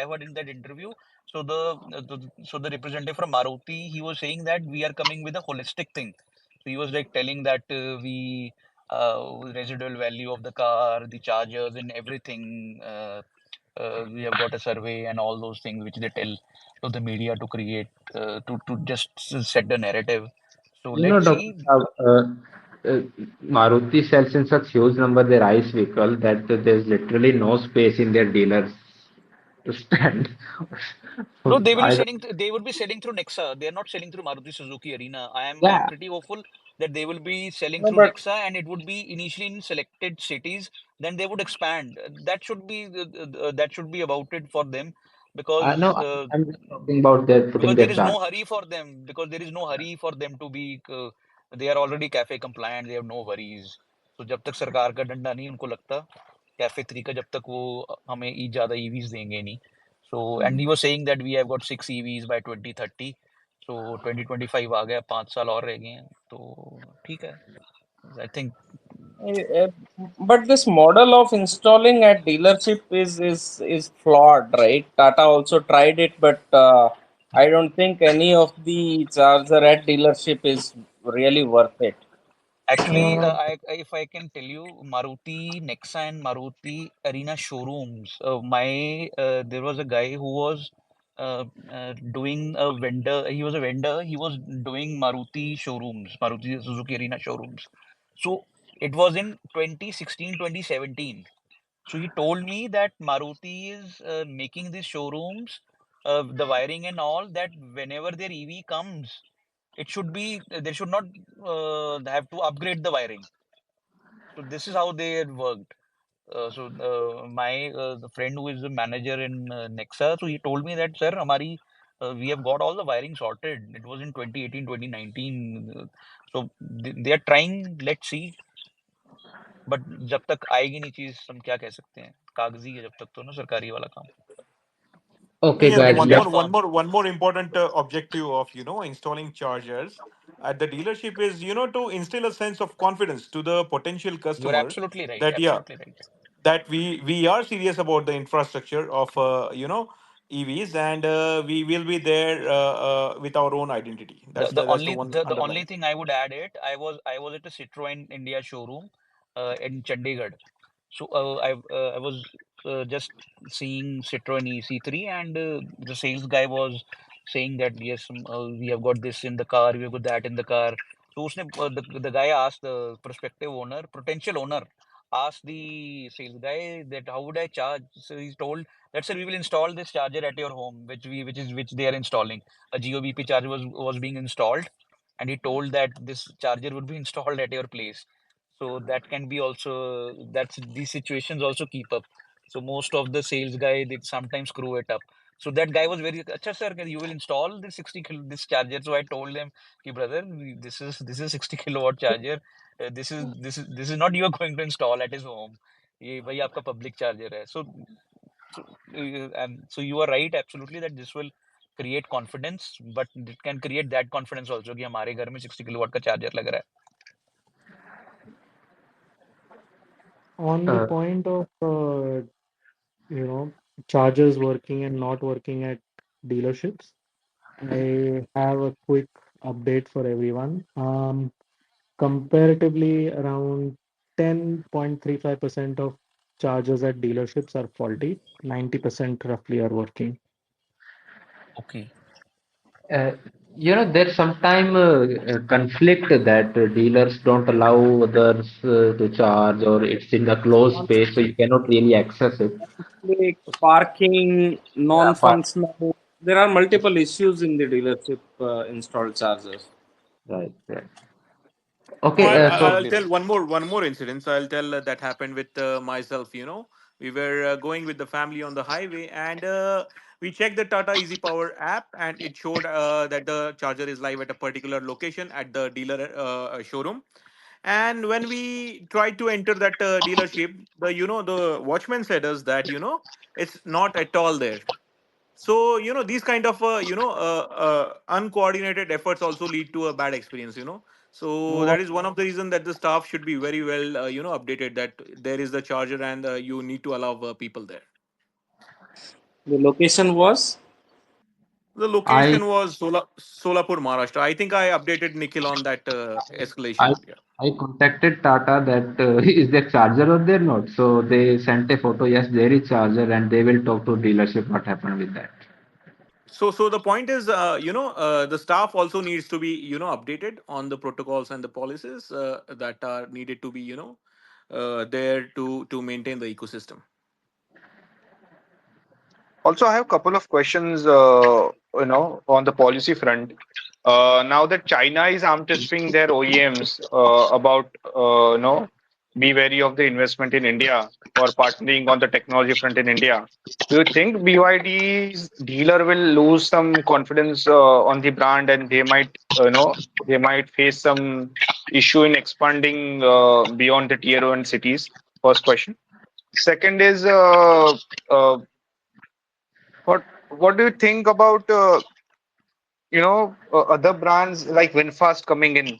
C: heard in that interview. So the representative from Maruti, he was saying that we are coming with a holistic thing. So he was like telling that we residual value of the car, the chargers, and everything. We have got a survey and all those things which they tell to the media to create, to just set the narrative. So
A: You know,
C: let's
A: Dr.
C: see.
A: Saab, Maruti sells in such huge number their ICE vehicle that there's literally no space in their dealers to stand.
C: No, they will be
A: I don't,
C: selling. They would be selling through Nexa. They are not selling through Maruti Suzuki Arena. I'm
A: yeah,
C: pretty hopeful that they will be selling
D: No,
C: through
D: but
C: Nexa, and it would be initially in selected cities. Then they would expand. That should be about it for them,
A: I
C: because
A: know. I'm just talking about their putting
C: there
A: their
C: is no
A: charge.
C: hurry for them. Because there is no hurry for them to be. They are already cafe compliant. They have no worries. So जब तक सरकार का डंडा नहीं उनको लगता, cafe 3 का, जब तक वो हमें ज्यादा ईवीज देंगे नहीं. So and he was saying that we have got 6 EVs by 2030. So 2025 आ गया, 5 साल और रह गए हैं, तो ठीक है. I think
D: uh, but this model of installing at dealership is flawed, right? Tata also tried it, but I don't think any of the charger at dealership is really worth it.
C: actually,
F: Uh,
C: if I can tell you, Maruti Nexa and Maruti Arena showrooms. There was a guy who was doing a vendor. He was a vendor. He was doing Maruti showrooms, Maruti Suzuki Arena showrooms. So it was in 2016, 2017. So he told me that Maruti is making these showrooms, the wiring and all, that whenever their EV comes, it should be, they should not have to upgrade the wiring. So this is how they had worked. The friend who is the manager in Nexa, so he told me that, sir, we have got all the wiring sorted. It was in 2018, 2019. So they are trying. Let's see. But जब तक आएगी नहीं चीज, हम क्या कह सकते हैं, कागजी है जब तक, तो ना सरकारी वाला काम.
A: Okay,
E: Yeah,
C: But
A: guys,
C: it's
A: let's.
C: confirmed.
E: one more important objective of installing chargers at the dealership is to instill a sense of confidence to the potential
C: You're
E: customers
C: absolutely right.
E: that yeah,
C: Absolutely right.
E: that we are serious about the infrastructure of EVs, and we will be there with our own identity. That's the one
C: The only
E: underline.
C: thing I would add it, I was at a Citroen India showroom in Chandigarh. So I was just seeing Citroen EC3, and the sales guy was saying that yes, we have got this in the car, we have got that in the car. So the guy asked the prospective owner, potential owner, asked the sales guy that how would I charge? So he's told that sir, we will install this charger at your home, which they are installing. A GOBP charger was being installed, and he told that this charger would be installed at your place. So that can be also that's these situations also keep up. So most of the sales guy they sometimes screw it up. So that guy was very, Acha sir, you will install this 60 this charger. So I told him, "Ki brother, this is 60 kilowatt charger. This is not you are going to install at his home. ये वही आपका public charger है." So you are right absolutely that this will create confidence, but it can create that confidence also कि हमारे घर में 60 kilowatt का charger लग रहा
F: On the
A: Uh,
F: point of you know chargers working and not working at dealerships, I have a quick update for everyone. Comparatively, around 10.35% of chargers at dealerships are faulty. 90% roughly are working.
C: है. Okay.
A: uh, there's sometime conflict that dealers don't allow others to charge, or it's in the closed space, so you cannot really access it.
D: Like parking,
A: Yeah,
D: non-functional. There are multiple issues in the dealership installed chargers.
A: right, right.
E: No,
A: Okay,
E: I'll
A: so
E: tell one more incident. So I'll tell that happened with myself. We were going with the family on the highway, and we checked the Tata Easy Power app, and it showed that the charger is live at a particular location at the dealer showroom. And when we tried to enter that dealership, the watchman said us that it's not at all there. So these kind of uncoordinated efforts also lead to a bad experience. So
D: What
E: that is one of the reason that the staff should be very well updated that there is the charger, and you need to allow people there.
D: the location was?
E: The
A: I
E: location was Solapur, Maharashtra. I think I updated Nikhil on that
A: I
E: escalation. Yeah.
A: I contacted Tata that is there charger or there not. So they sent a photo. Yes, there is charger, and they will talk to dealership what happened with that.
E: So the point is, the staff also needs to be updated on the protocols and the policies that are needed to be there to maintain the ecosystem.
B: Also, I have a couple of questions, on the policy front. Now that China is arm-twistering their OEMs about, be wary of the investment in India or partnering on the technology front in India, do you think BYD's dealer will lose some confidence on the brand, and they might face some issue in expanding beyond the tier one cities? First question. Second is, what do you think about other brands like Winfast coming in?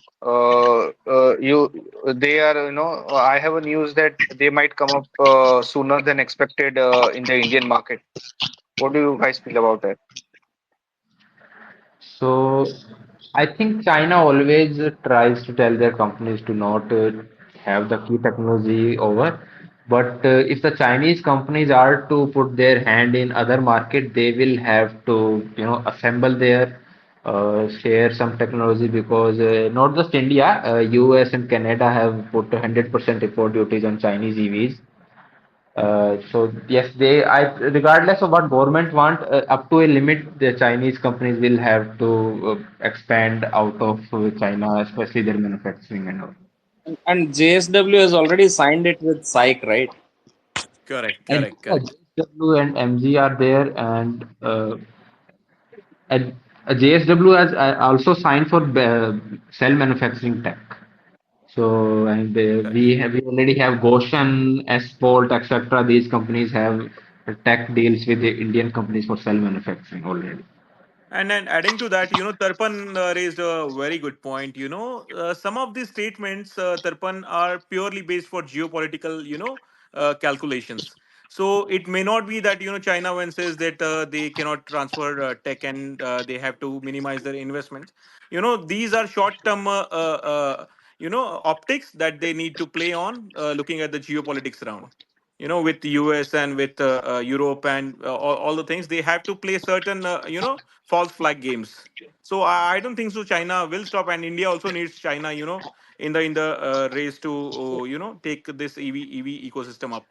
B: They are I have a news that they might come up sooner than expected in the Indian market. What do you guys feel about that?
A: So I think China always tries to tell their companies to not have the key technology over. But if the Chinese companies are to put their hand in other market, they will have to, assemble their share some technology, because not just India, US and Canada have put 100% import duties on Chinese EVs. So yes, regardless of what government want, up to a limit, the Chinese companies will have to expand out of China, especially their manufacturing and all.
D: And JSW has already signed it with SAIC, right?
E: Correct,
A: And
E: correct, correct.
A: JSW and MG are there, and JSW has also signed for cell manufacturing tech. So, and we already have Goshen, Esport, etc. These companies have tech deals with the Indian companies for cell manufacturing already.
E: And then adding to that, Tarpan raised a very good point. Some of these statements, Tarpan, are purely based for geopolitical, calculations. So it may not be that China when says that they cannot transfer tech, and they have to minimize their investments. These are short-term, optics that they need to play on, looking at the geopolitics around. with the US and with Europe and all the things, they have to play certain false flag games. So I don't think so China will stop, and India also needs China, in the race to take this EV ecosystem up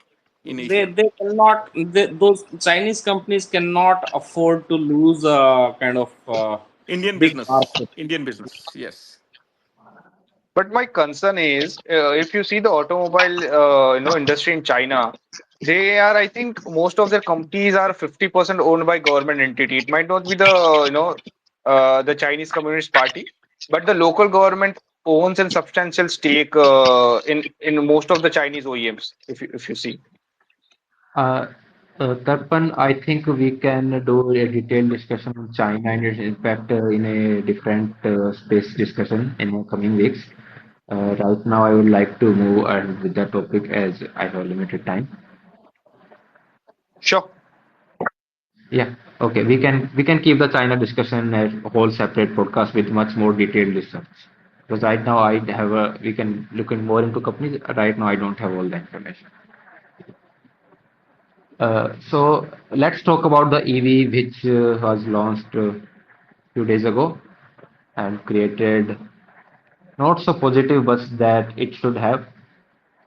E: in Asia.
D: They cannot, those Chinese companies cannot afford to lose a kind of big market.
E: Indian business, yes.
B: But my concern is, if you see the automobile, industry in China, they are, I think, most of their companies are 50% owned by government entity. It might not be the Chinese Communist Party, but the local government owns a substantial stake in most of the Chinese OEMs. If you see,
A: Uh, Tarpan, I think we can do a detailed discussion on China and its impact in a different space discussion in the coming weeks. Right now, I would like to move ahead with the topic as I have limited time.
B: sure.
A: Yeah, okay. We can keep the China discussion as a whole separate podcast with much more detailed research. Because right now I have a we can look in more into companies. Right now I don't have all the information. So let's talk about the EV which was launched few days ago and created not so positive buzz that it should have.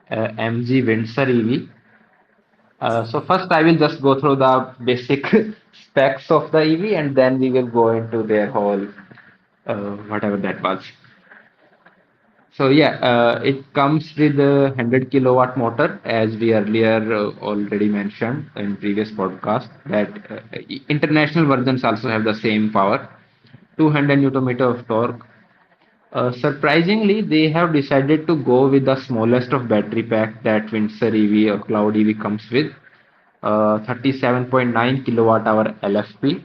A: MG Windsor EV. So first I will just go through the basic specs of the EV and then we will go into their whole whatever that was. So yeah, it comes with a 100 kilowatt motor, as we earlier already mentioned in previous podcast. That international versions also have the same power, 200 newton meter of torque. Surprisingly, they have decided to go with the smallest of battery pack that Windsor EV or Cloud EV comes with, 37.9 kilowatt hour LFP.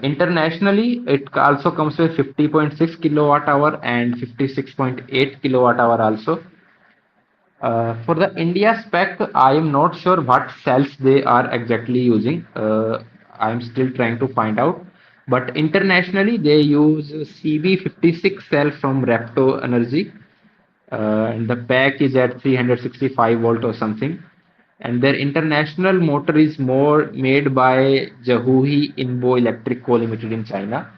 A: Internationally, it also comes with 50.6 kilowatt hour and 56.8 kilowatt hour also. For the India spec, I am not sure what cells they are exactly using. I am still trying to find out. But internationally, they use CB56 cell from Repto Energy, and the pack is at 365 volt or something. And their international motor is more made by Jahui Inbo Electric Co Limited in China.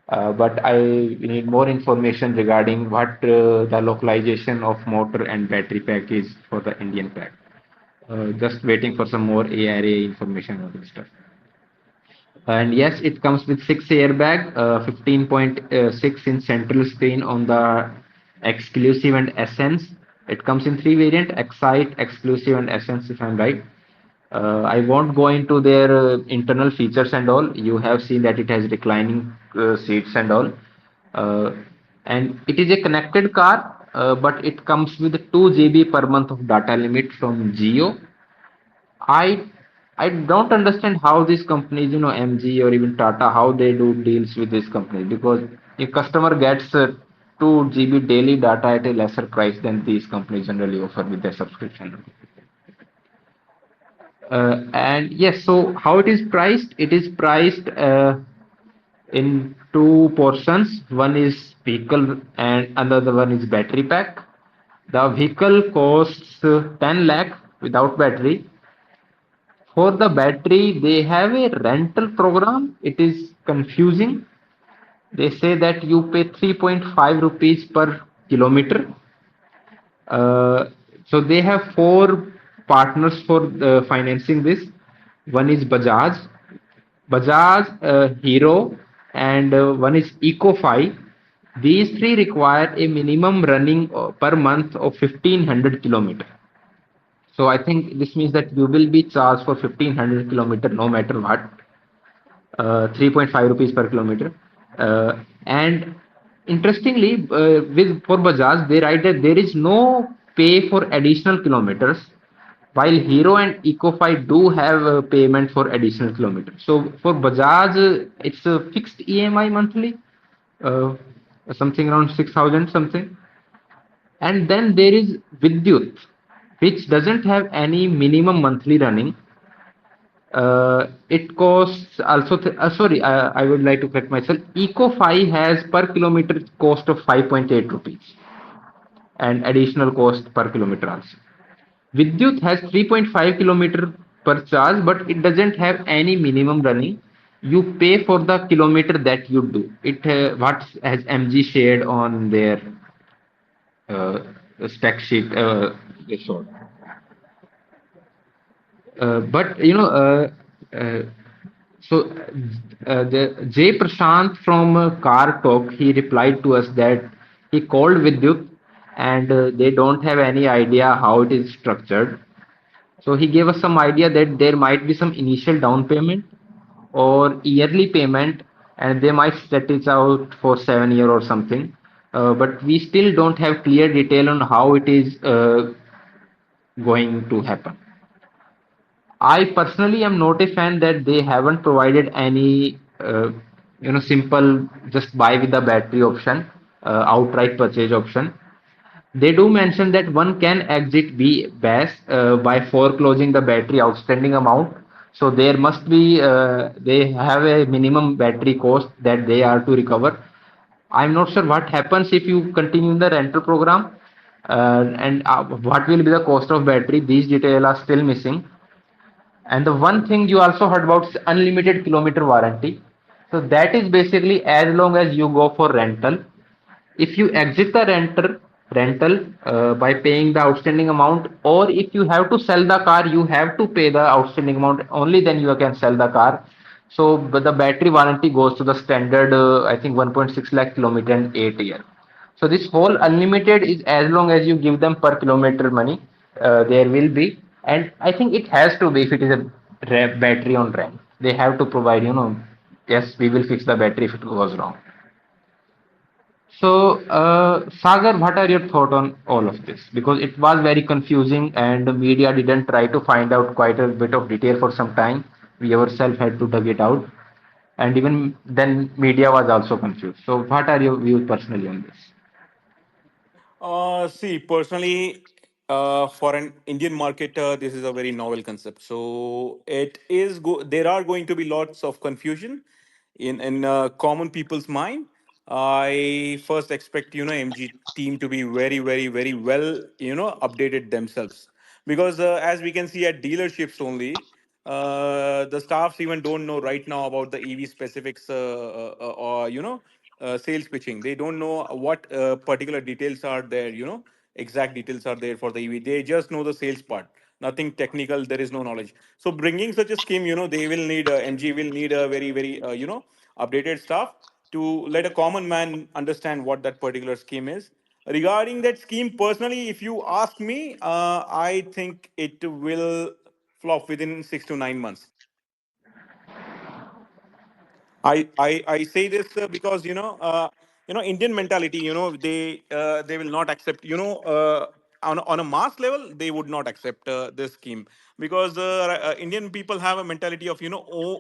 A: But I need more information regarding what the localization of motor and battery pack is for the Indian pack. Just waiting for some more ARA information on this stuff. And yes, it comes with 6 airbag, 15.6 in central screen on the Exclusive and Essence. It comes in three variant: Excite, Exclusive, and Essence, if I'm right. I won't go into their internal features and all. You have seen that it has reclining seats and all. Uh, and it is a connected car, but it comes with 2 GB per month of data limit from Geo. I I don't understand how these companies, MG or even Tata, how they do deals with these companies, because a customer gets 2 GB daily data at a lesser price than these companies generally offer with their subscription. And yes, so how it is priced? It is priced in two portions. One is vehicle and another one is battery pack. The vehicle costs 10 lakh without battery. For the battery, they have a rental program. It is confusing. They say that you pay 3.5 rupees per kilometer. So they have four partners for financing this. One is Bajaj, Hero, and one is EcoFi. These three require a minimum running per month of 1500 kilometer. So I think this means that you will be charged for 1500 kilometer no matter what. 3.5 rupees per kilometer. And interestingly, with for Bajaj, they write that there is no pay for additional kilometers, while Hero and EcoFi do have a payment for additional kilometers. So for Bajaj, it's a fixed EMI monthly, uh, something around 6,000 something. And then there is Vidyut, which doesn't have any minimum monthly running. It costs also, sorry, I would like to correct myself. EcoFi has per kilometer cost of 5.8 rupees and additional cost per kilometer also. Vidyut has 3.5 kilometer per charge, but it doesn't have any minimum running. You pay for the kilometer that you do. It what has MG shared on their uh, spec sheet. They showed. But uh, so the Jay Prashant from Car Talk, he replied to us that he called Vidyut and they don't have any idea how it is structured. So he gave us some idea that there might be some initial down payment or yearly payment, and they might set it out for 7 year or something. But we still don't have clear detail on how it is going to happen. I personally am not a fan that they haven't provided any, simple just buy with the battery option, outright purchase option. They do mention that one can exit BaaS by foreclosing the battery outstanding amount. So there must be, they have a minimum battery cost that they are to recover. I'm not sure what happens if you continue the rental program and what will be the cost of battery. These details are still missing. And the one thing you also heard about is unlimited kilometer warranty. So that is basically as long as you go for rental. If you exit the rental by paying the outstanding amount, or if you have to sell the car, you have to pay the outstanding amount. Only then you can sell the car. So but the battery warranty goes to the standard, I think 1.6 lakh kilometer and 8 year. So this whole unlimited is as long as you give them per kilometer money, there will be, and I think it has to be if it is a battery on rent. They have to provide, yes, we will fix the battery if it goes wrong. So, Sagar, what are your thoughts on all of this? Because it was very confusing and the media didn't try to find out quite a bit of detail for some time. We ourselves had to dug it out. And even then, media was also confused. So, what are your views personally on this?
E: See, personally, for an Indian market, this is a very novel concept. So there are going to be lots of confusion in common people's mind. I first expect MG team to be very, very, very well updated themselves, because as we can see at dealerships only, the staffs even don't know right now about the EV specifics, or sales pitching. They don't know what particular details are there. Exact details are there for the EV. They just know the sales part. Nothing technical. There is no knowledge. So bringing such a scheme, they will need MG will need a very, very updated staff to let a common man understand what that particular scheme is. Regarding that scheme, personally, if you ask me, I think it will flop within 6 to 9 months. I say this because Indian mentality, they will not accept, on a mass level they would not accept this scheme, because Indian people have a mentality of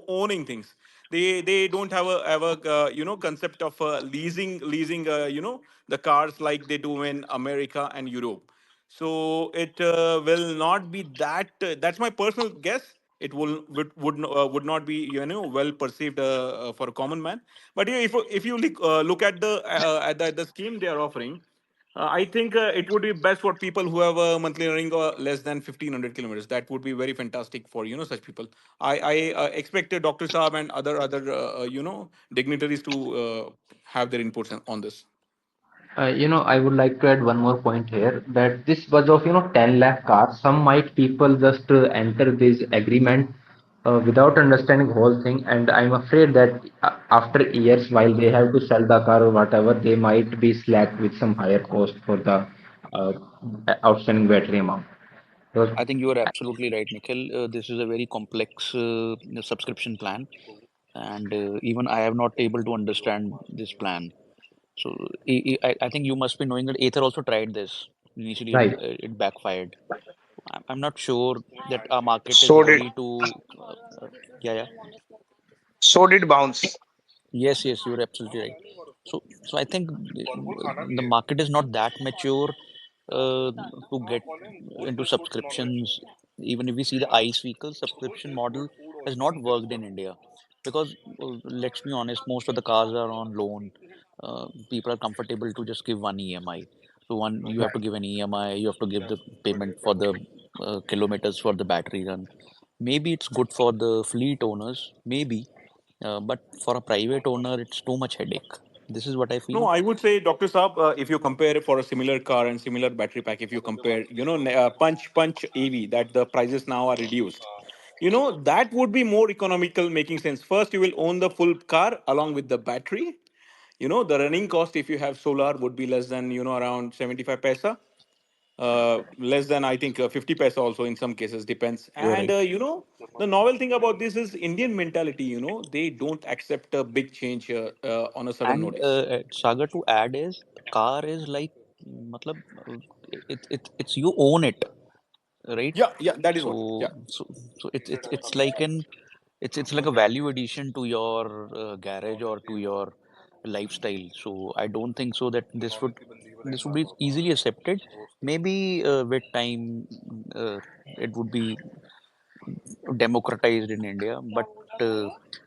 E: owning things. They don't have a concept of leasing the cars like they do in America and Europe. So it will not be that. That's my personal guess. It would not be well perceived for a common man. But if you look at the scheme they are offering, I think it would be best for people who have a monthly earning less than 1,500 kilometers. That would be very fantastic for such people. I expect Dr. Saab and other dignitaries to have their inputs on this.
A: I would like to add one more point here that this was of 10 lakh cars. Some might people just enter this agreement without understanding the whole thing, and I'm afraid that after years, while they have to sell the car or whatever, they might be slapped with some higher cost for the uh, outstanding battery amount. Because
C: I think you are absolutely right, Nikhil. This is a very complex subscription plan, and even I have not able to understand this plan. So I think you must be knowing that Aether also tried this. Initially,
A: right.
C: it backfired. I'm not sure that our market is
B: So did
C: ready to. Yeah, yeah.
B: so did Bounce.
C: Yes, yes, you're absolutely right. So I think the market is not that mature to get into subscriptions. Even if we see the ICE vehicle subscription model has not worked in India, because let's be honest, most of the cars are on loan. People are comfortable to just give one EMI. So one, you have to give an EMI, you have to give the payment for the kilometers for the battery run. Maybe it's good for the fleet owners, maybe, but for a private owner, it's too much headache. This is what I
E: No,
C: feel.
E: I would say, Dr. Saab, if you compare for a similar car and similar battery pack, if you compare, Punch EV, that the prices now are reduced, that would be more economical, making sense. First, you will own the full car along with the battery. The running cost, if you have solar, would be less than, around 75 paisa. Less than, I think, 50 paisa also in some cases, depends.
C: You're
E: And,
C: right.
E: the novel thing about this is Indian mentality, they don't accept a big change on a sudden
C: And
E: notice.
C: Sagar, to add is, car is like, matlab, it's you own it, right?
E: Yeah, yeah, that is what.
C: So
E: Yeah.
C: it's like it's like a value addition to your garage or to your lifestyle. So I don't think so that this would be easily accepted. Maybe with time, it would be democratized in India. But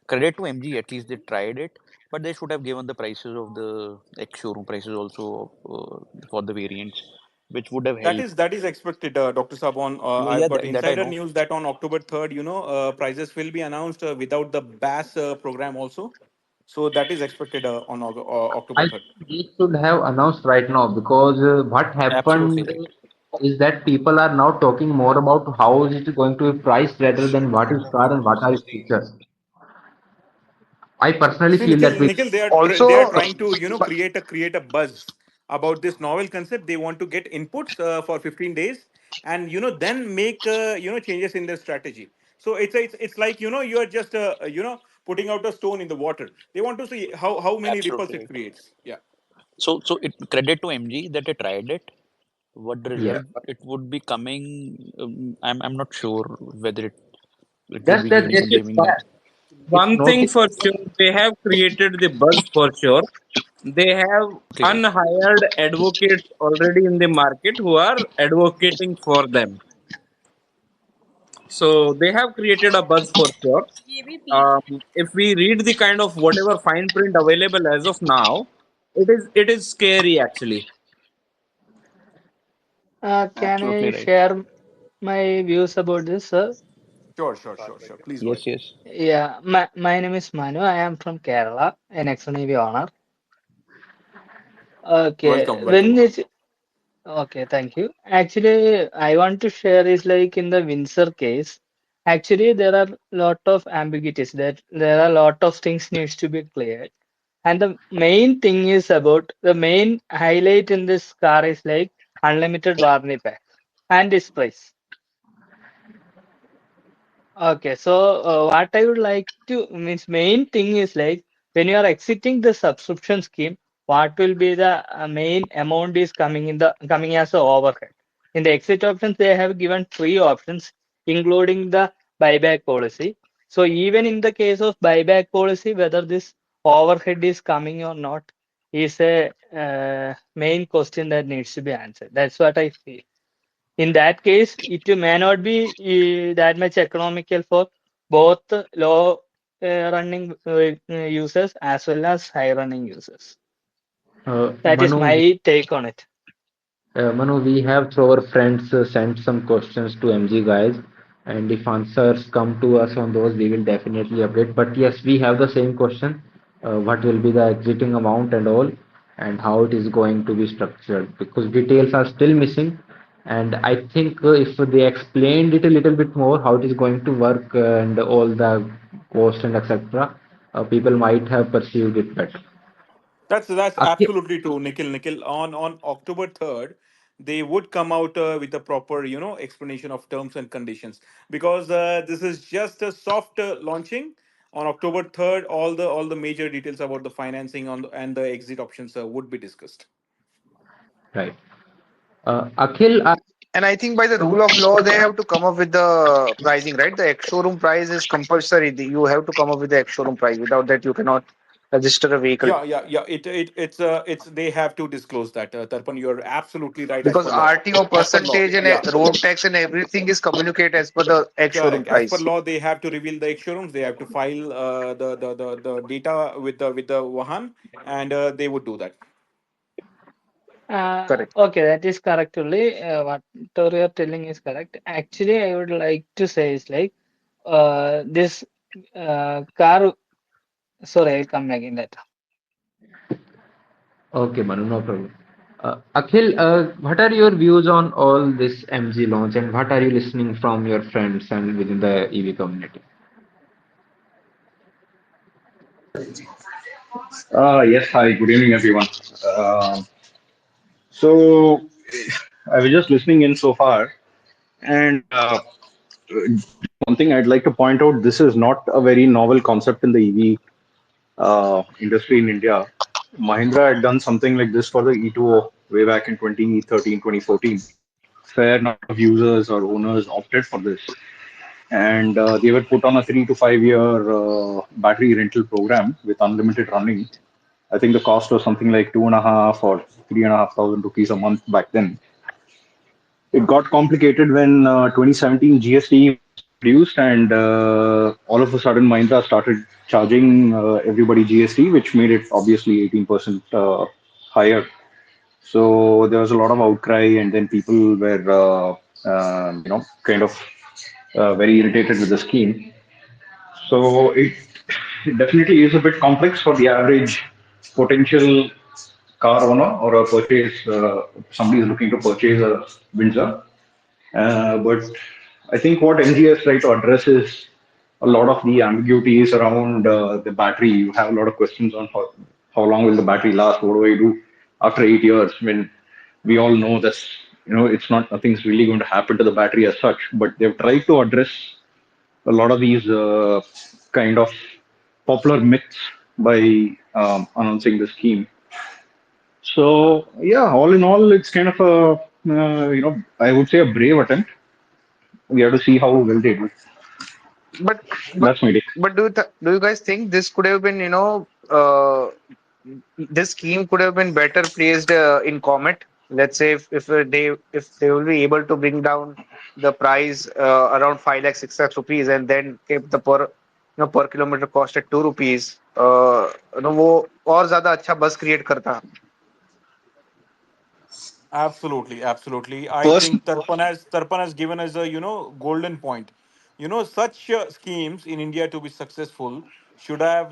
C: credit to MG, at least they tried it. But they should have given the prices of the ex-showroom prices also for the variants, which would have
E: That
C: helped.
E: is that is expected, Dr. Sabon.
C: Yeah,
E: I've
C: yeah,
E: got
C: that I
E: insider
C: know.
E: news that on October 3rd, prices will be announced without the BaaS program also. So that is expected on October
A: I
E: 3rd.
A: think they should have announced right now because what
C: Absolutely
A: happened
C: right.
A: is that people are now talking more about how is it going to be priced rather than what is car and what are its features. I personally
E: See,
A: feel
E: Nikhil,
A: that we
E: Nikhil, they are
B: Also,
E: trying to
B: but
E: create a buzz about this novel concept. They want to get inputs for 15 days, and then make changes in their strategy. So it's like you are just putting out a stone in the water. They want to see how many ripples
C: Absolutely
E: it
C: right.
E: creates. Yeah.
C: So it credit to MG that they tried it. What the
A: yes,
C: result it would be coming, I'm not sure whether it would
A: just
C: be
A: that
C: giving
A: they should
C: giving
A: start. It's
D: One
A: not
D: thing for sure, they have created the buzz for sure. They have
C: right.
D: unhired advocates already in the market who are advocating for them. So they have created a buzz for sure. If we read the kind of whatever fine print available as of now, it is scary actually.
G: Can
C: Absolutely
G: I
C: right.
G: share my views about this, sir?
E: Sure, sure, sure, sure. Please go ahead.
C: Yes, yes.
G: Yeah, my name is Manu. I am from Kerala, an ex-Navy owner. Okay,
E: Welcome, welcome, Manu.
G: okay, thank you. Actually, I want to share is like in the Windsor case. Actually, there are lot of ambiguities that there are lot of things needs to be cleared. And the main thing is about the main highlight in this car is like unlimited warranty pack and its price. Okay, so what I would like to means main thing is like when you are exiting the subscription scheme, what will be the main amount is coming as a overhead. In the exit options, they have given three options, including the buyback policy. So even in the case of buyback policy, whether this overhead is coming or not is a main question that needs to be answered. That's what I feel. In that case, it may not be that much economical for both low running users as well as high running users. That is
A: Manu,
G: my take on it.
A: Manu, we have through our friends sent some questions to MG guys, and if answers come to us on those, we will definitely update. But yes, we have the same question: what will be the exiting amount and all, and how it is going to be structured? Because details are still missing, and I think if they explained it a little bit more, how it is going to work and all the cost and etc., people might have perceived it better.
E: That's
A: Okay.
E: absolutely true, Nikhil. Nikhil, on October 3rd, they would come out with a proper, explanation of terms and conditions, because this is just a soft launching. On October 3rd, all the major details about the financing and the exit options would be discussed.
A: Right. Akhil,
B: and I think by the rule of law, they have to come up with the pricing, right? The ex-showroom price is compulsory. You have to come up with the ex-showroom price. Without that, you cannot register a vehicle.
E: Yeah, yeah, yeah. It's they have to disclose that. Tarpan, you're absolutely right as
B: Because
E: per law.
B: RTO
E: As per law,
B: percentage and
E: yeah.
B: road tax and everything is communicated as per the ex-showroom
E: Correct. As per
B: price.
E: law, they have to reveal the showrooms. They have to file the data with the Wahan, and they would do that.
B: Correct.
G: Okay, that is correct only. Whatever you're telling is correct. Actually, I would like to say is like this car. Sorry, I'll come again later.
A: Okay, Manu, no problem. Akhil, what are your views on all this MG launch and what are you listening from your friends and within the EV community?
H: Yes, hi, good evening, everyone. Um so, I was just listening in so far, and just one thing I'd like to point out, this is not a very novel concept in the EV industry in India. Mahindra had done something like this for the E2O way back in 2013, 2014. Fair number of users or owners opted for this, and they were put on a 3 to 5 year battery rental program with unlimited running. I think the cost was something like 2,500 or 3,500 rupees a month back then. It got complicated when 2017 GST was introduced, and all of a sudden Mahindra started charging everybody GST, which made it obviously 18% higher. So there was a lot of outcry, and then people were, kind of very irritated with the scheme. So it definitely is a bit complex for the average potential car owner or a purchase, somebody is looking to purchase a Windsor. But I think what NGS try to address is a lot of the ambiguities around the battery. You have a lot of questions on how long will the battery last? What do I do after 8 years? When we all know that's, it's not, nothing's really going to happen to the battery as such. But they've tried to address a lot of these kind of popular myths by announcing the scheme. So yeah, all in all, it's kind of a I would say a brave attempt. We have to see how well they do.
B: But but
H: That's my take.
B: but do you guys think this could have been, this scheme could have been better placed in Comet? Let's say if they will be able to bring down the price around 5 lakh 6 lakh rupees and then keep the per kilometer cost at 2 rupees, वो और ज्यादा अच्छा बस create करता.
E: Absolutely, absolutely. I
H: First,
E: think Tarpan has given us a golden point. Such schemes in India to be successful should have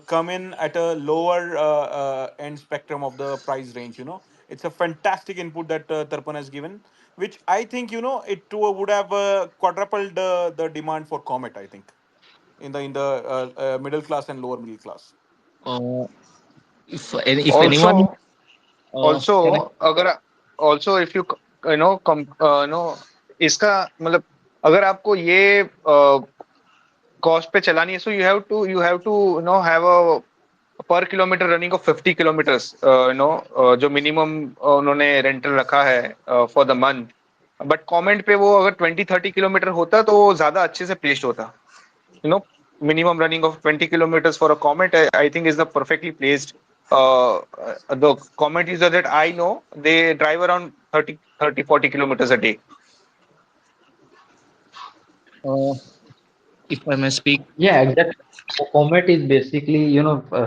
E: come in at a lower end spectrum of the price range. It's a fantastic input that Tarpan has given, which I think it would have quadrupled the demand for Comet. I think in the middle class and lower middle class.
I: Uh, if anyone,
B: Also,
I: can I?
B: अगर if you इसका मतलब अगर आपको ये cost पे चलानी है, so you have to have a per kilometre running of 50 kilometres, जो मिनिमम उन्होंने रेंटल रखा है for the month. But comment पे वो अगर 20-30 किलोमीटर होता तो वो ज्यादा अच्छे से प्लेस्ड होता. you know Minimum running of 20 kilometers for a comet, I think is the perfectly placed. The comet user that I know, they drive around 30, 40 kilometers a day.
I: Uh, if I may speak,
A: Yeah, exactly. Comet is basically,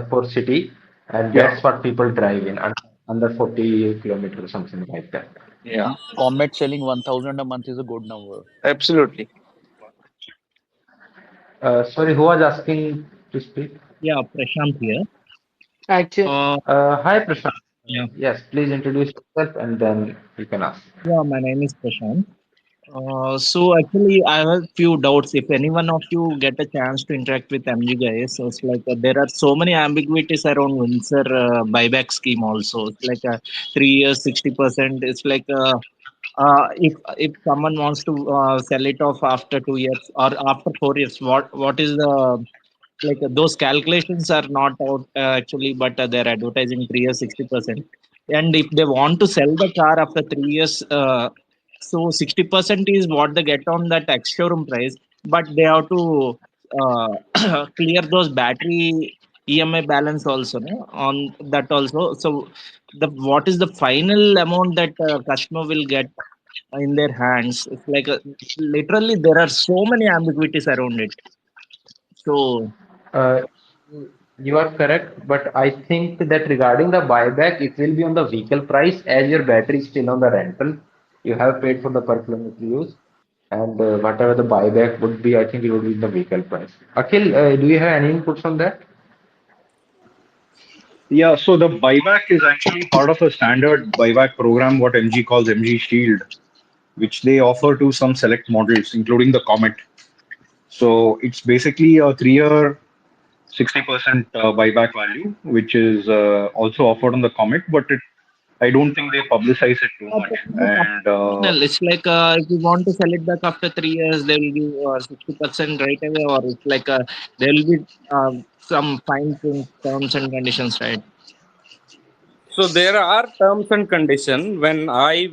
A: for city, and
B: Yeah,
A: that's what people drive in under 40 kilometers, something like that.
B: yeah,
C: Comet selling 1,000 a month is a good number.
B: absolutely.
A: Sorry, who was asking to speak?
I: yeah, Prashant here.
G: Actually,
I: Uh,
A: Hi, Prashant.
I: yeah,
A: Yes, please introduce yourself and then you can ask.
I: yeah, my name is Prashant. So actually, I have a few doubts. If any one of you get a chance to interact with MG guys, so it's like there are so many ambiguities around Windsor buyback scheme. Also, it's like 3 years, 60%. It's like if someone wants to sell it off after 2 years or after 4 years, what is the like those calculations are not out actually, but they're advertising 3 years 60%. And if they want to sell the car after 3 years, so 60% is what they get on that ex showroom price, but they have to clear those battery EMI balance also, no? On that also. So the what is the final amount that customer will get in their hands? It's like literally there are so many ambiguities around it. So
A: Uh, You are correct, but I think that regarding the buyback, it will be on the vehicle price as your battery is still on the rental. You have paid for the per kilometer use, and whatever the buyback would be, I think it would be the vehicle price. Akhil, do you have any inputs on that?
H: Yeah, so the buyback is actually part of a standard buyback program, what MG calls MG Shield, which they offer to some select models, including the Comet. So it's basically a 3-year 60% buyback value, which is also offered on the Comet, but I don't think they publicize it too much. And
I: Optional. It's like if you want to sell it back after 3 years, they will give 60% right away, or it's like there will be some fine print terms and conditions, right?
D: So there are terms and conditions. When I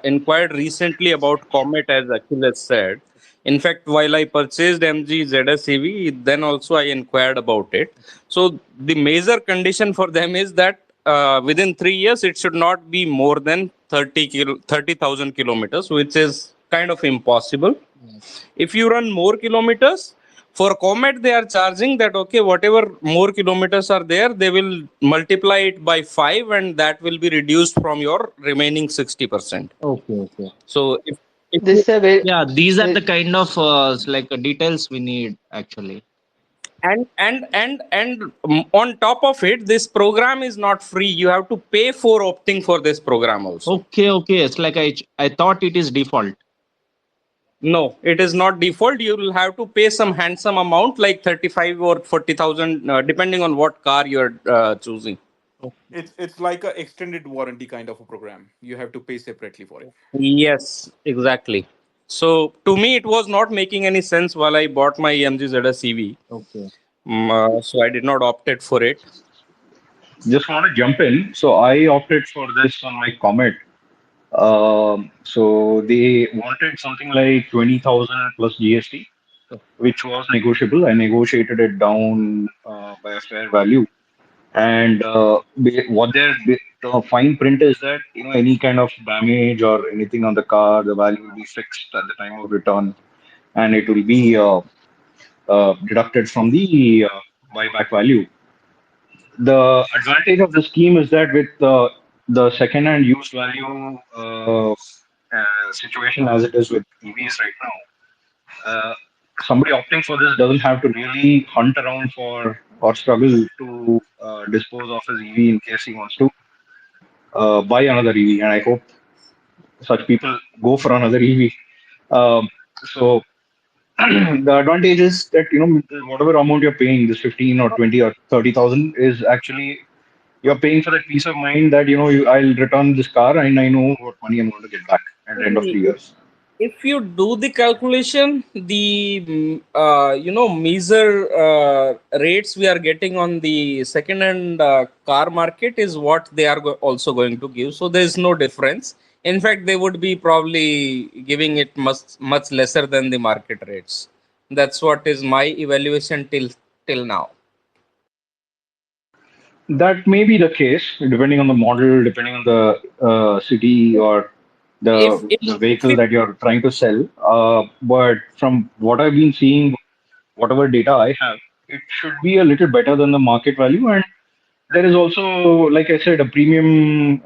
D: inquired recently about Comet, as Achilles said, in fact, while I purchased MG ZSEV, then also I inquired about it. So the major condition for them is that within 3 years, it should not be more than 30,000 kilometers, which is kind of impossible.
I: Yes.
D: If you run more kilometers, for Comet, they are charging that, okay, whatever more kilometers are there, they will multiply it by 5 and that will be reduced from your remaining 60%.
I: Okay, okay.
D: So if
G: This
D: you,
G: is a way.
I: Yeah, these are
G: uh,
I: the kind of details we need actually.
D: and on top of it, this program is not free. You have to pay for opting for this program also.
I: Okay, okay. It's like I thought it is default.
D: No, it is not default. You will have to pay some handsome amount like 35 or 40,000, depending on what car you're choosing.
E: It's like a extended warranty kind of a program. You have to pay separately for it.
D: Yes, exactly. So to me, it was not making any sense while I bought my MG ZS EV.
I: Okay.
D: So I did not opt it for it.
H: just want to jump in. So I opted for this on my Comet. So they wanted something like 20,000 plus GST, which was negotiable. I negotiated it down by a fair value. And what the fine print is that any kind of damage or anything on the car, the value will be fixed at the time of return, and it will be deducted from the buyback value. The advantage of the scheme is that with the second-hand used value situation as it is with EVs right now, somebody opting for this doesn't have to really hunt around for or struggle to dispose of his EV in case he wants to buy another EV. And I hope such people go for another EV. So the advantage is that whatever amount you're paying, this 15 or 20 or 30,000 is actually you're paying for that peace of mind that I'll return this car and I know what money I'm going to get back at the end of 3 years.
D: If you do the calculation, the meager rates we are getting on the second hand car market is what they are also going to give. So there is no difference. In fact, they would be probably giving it much lesser than the market rates. That's what is my evaluation till now.
H: That may be the case, depending on the model, depending on the city or
D: If if,
H: the
D: if
H: vehicle
D: it,
H: that you're trying to sell. But from what I've been seeing, whatever data I have, it should be a little better than the market value. And there is also, like I said, a premium.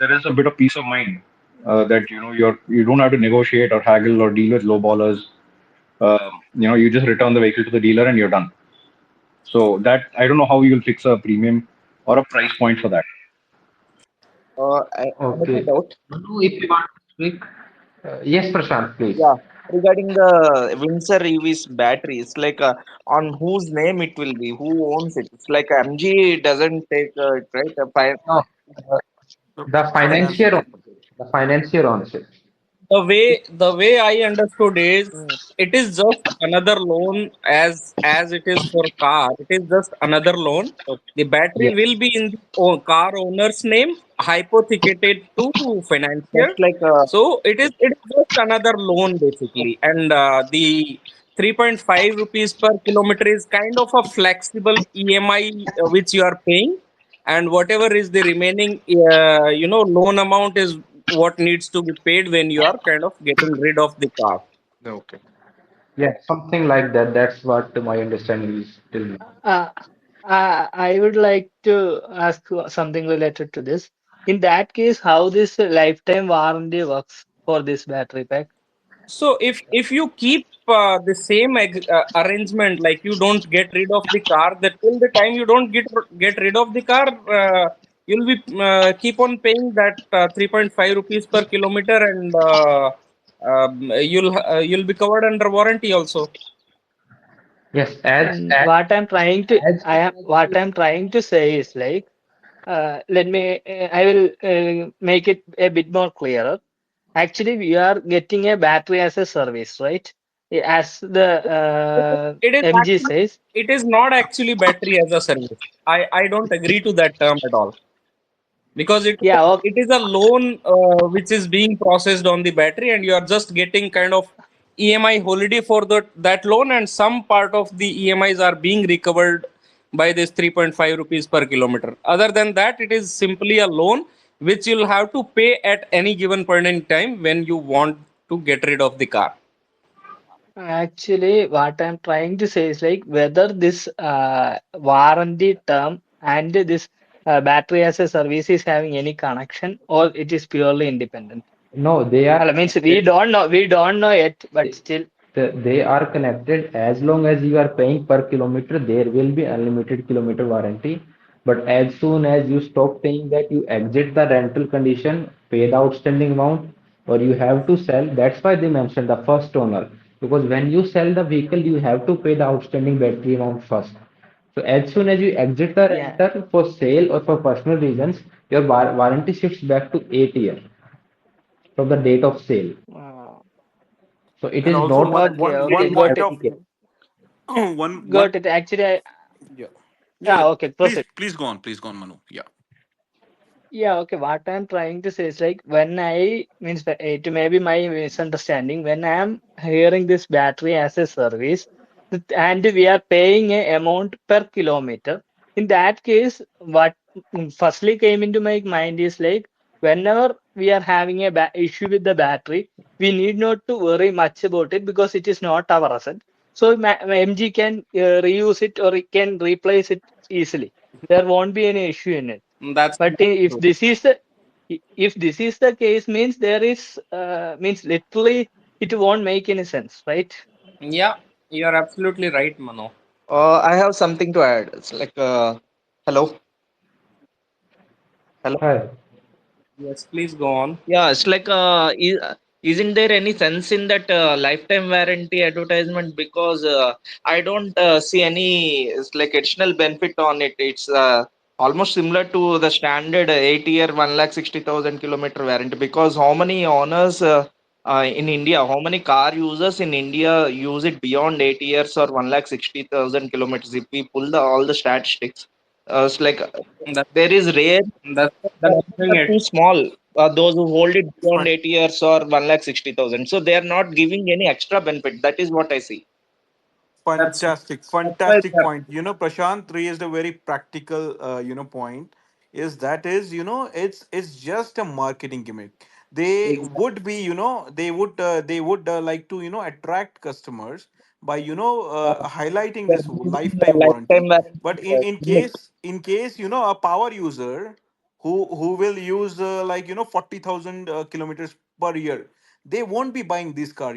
H: There is a bit of peace of mind that you don't have to negotiate or haggle or deal with low ballers. You just return the vehicle to the dealer and you're done. So that I don't know how you'll fix a premium or a price point for that.
B: Another
A: Okay.
B: doubt.
A: Manu, if you want to speak, yes, Prashant, please.
I: Yeah, regarding the Windsor EV's batteries, like on whose name it will be, who owns it? It's like MG doesn't take it, right?
A: No, uh,
E: The
A: the
E: financier
A: financier
E: can
A: owns it. The financier owns it.
D: the way I understood is
I: Mm,
D: it is just another loan as it is for car. It is just another loan.
I: okay.
D: The battery
A: Yes.
D: will be in the car owner's name, hypothecated to financier.
I: That's like
D: So it is just another loan basically, and the 3.5 rupees per kilometer is kind of a flexible EMI which you are paying, and whatever is the remaining loan amount is what needs to be paid when you are kind of getting rid of the car.
B: Okay.
A: Yeah, something like that. That's what my understanding is till now.
G: uh, I would like to ask something related to this. In that case, how this lifetime warranty works for this battery pack?
D: So if you keep the same arrangement, like you don't get rid of the car, that till the time you don't get rid of the car, you'll be keep on paying that 3.5 rupees per kilometer, and you'll be covered under warranty also.
A: Yes, as
G: And what I'm trying to,
A: as
G: I am what I'm trying to say is like, let me, I will make it a bit more clearer. Actually, we are getting a battery as a service, right? As the
D: It is
G: MG
D: actually,
G: says.
D: it is not actually battery as a service. I don't agree to that term at all, because
G: Yeah, okay.
D: it is a loan which is being processed on the battery, and you are just getting kind of EMI holiday for that loan, and some part of the EMIs are being recovered by this 3.5 rupees per kilometer. Other than that, it is simply a loan which you'll have to pay at any given point in time when you want to get rid of the car.
G: Actually, what I'm trying to say is like whether this warranty term and this battery as a service is having any connection or it is purely independent.
A: no, they are
G: Well, means
A: connected.
G: we don't know yet, but
A: They,
G: still,
A: they are connected. As long as you are paying per kilometer, there will be unlimited kilometer warranty. But as soon as you stop paying that, you exit the rental condition, pay the outstanding amount, or you have to sell. That's why they mentioned the first owner. Because when you sell the vehicle, you have to pay the outstanding battery amount first. So as soon as you exit the
G: yeah.
A: rental for sale or for personal reasons, your warranty shifts back to 8 years from the date of sale.
G: Uh,
A: So it
E: And
A: is
E: also
A: not
E: one
A: that
G: okay,
E: one
A: it
G: okay,
E: one
A: is
G: got
E: point
G: it,
E: of
A: certificate.
E: one.
G: got it. Actually,
E: Yeah.
G: yeah,
E: Yeah.
G: okay,
E: Please
G: proceed.
E: please go on. Please go on, Manu. Yeah.
G: Yeah, okay. What I'm trying to say is like when I means it may be my misunderstanding. When I am hearing this battery as a service, and we are paying a amount per kilometer. In that case, what firstly came into my mind is like whenever we are having a issue with the battery, we need not to worry much about it because it is not our asset. So MG can reuse it or it can replace it easily. There won't be any issue in it. But
D: That's
G: if
D: true.
G: this is the if this is the case, means there is means literally it won't make any sense, right?
D: Yeah, you are absolutely right, Mano.
B: I have something to add. It's like, hello, hello.
A: Hi.
D: Yes, please go on.
I: Yeah, it's like, isn't there any sense in that lifetime warranty advertisement? Because I don't see any, it's like, additional benefit on it. It's almost similar to the standard 8 year, 1,60,000 kilometer warranty. Because how many owners in India, how many car users in India use it beyond 8 years or 1,60,000 kilometers? If we pull all the statistics, it's like,
D: That,
I: there is rare,
D: that's the
I: numbers
D: thing.
I: are too small. Those who hold it beyond
E: Fun,
I: 8 years or 1,60,000. So they are not giving any extra benefit. That is what I see.
D: That's
E: fantastic,
D: that's why
E: fantastic point. Prashant raised a very practical, point. It's just a marketing gimmick. They
D: exactly.
E: would be, they would like to, attract customers by, highlighting
I: They're
E: this
I: giving a
E: lifetime
I: lifetime
E: warranty.
I: warranty
E: But in
I: gimmick.
E: case, a power user who will use, 40,000 kilometers per year, they won't be buying this car.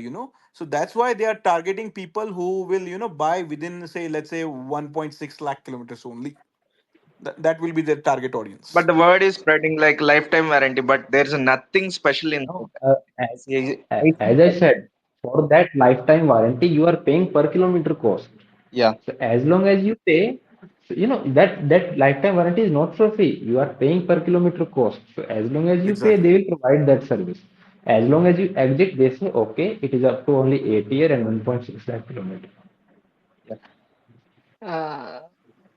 E: So that's why they are targeting people who will, buy within, say, let's say 1.6 lakh kilometers only. That will be their target
I: But
E: audience.
I: the word is spreading like lifetime warranty, but there's nothing special in
A: No,
I: that. I see
A: as I
I: that.
A: said, for that lifetime warranty, you are paying per kilometer cost.
I: Yeah.
A: So as long as you pay, so, that lifetime warranty is not for free. You are paying per kilometer cost. So as long as you pay,
E: Exactly.
A: they will provide that service. As long as you exit, they say, okay, it is up to only 8 year and 1.6 lakh kilometer.
I: Yeah.
G: Uh,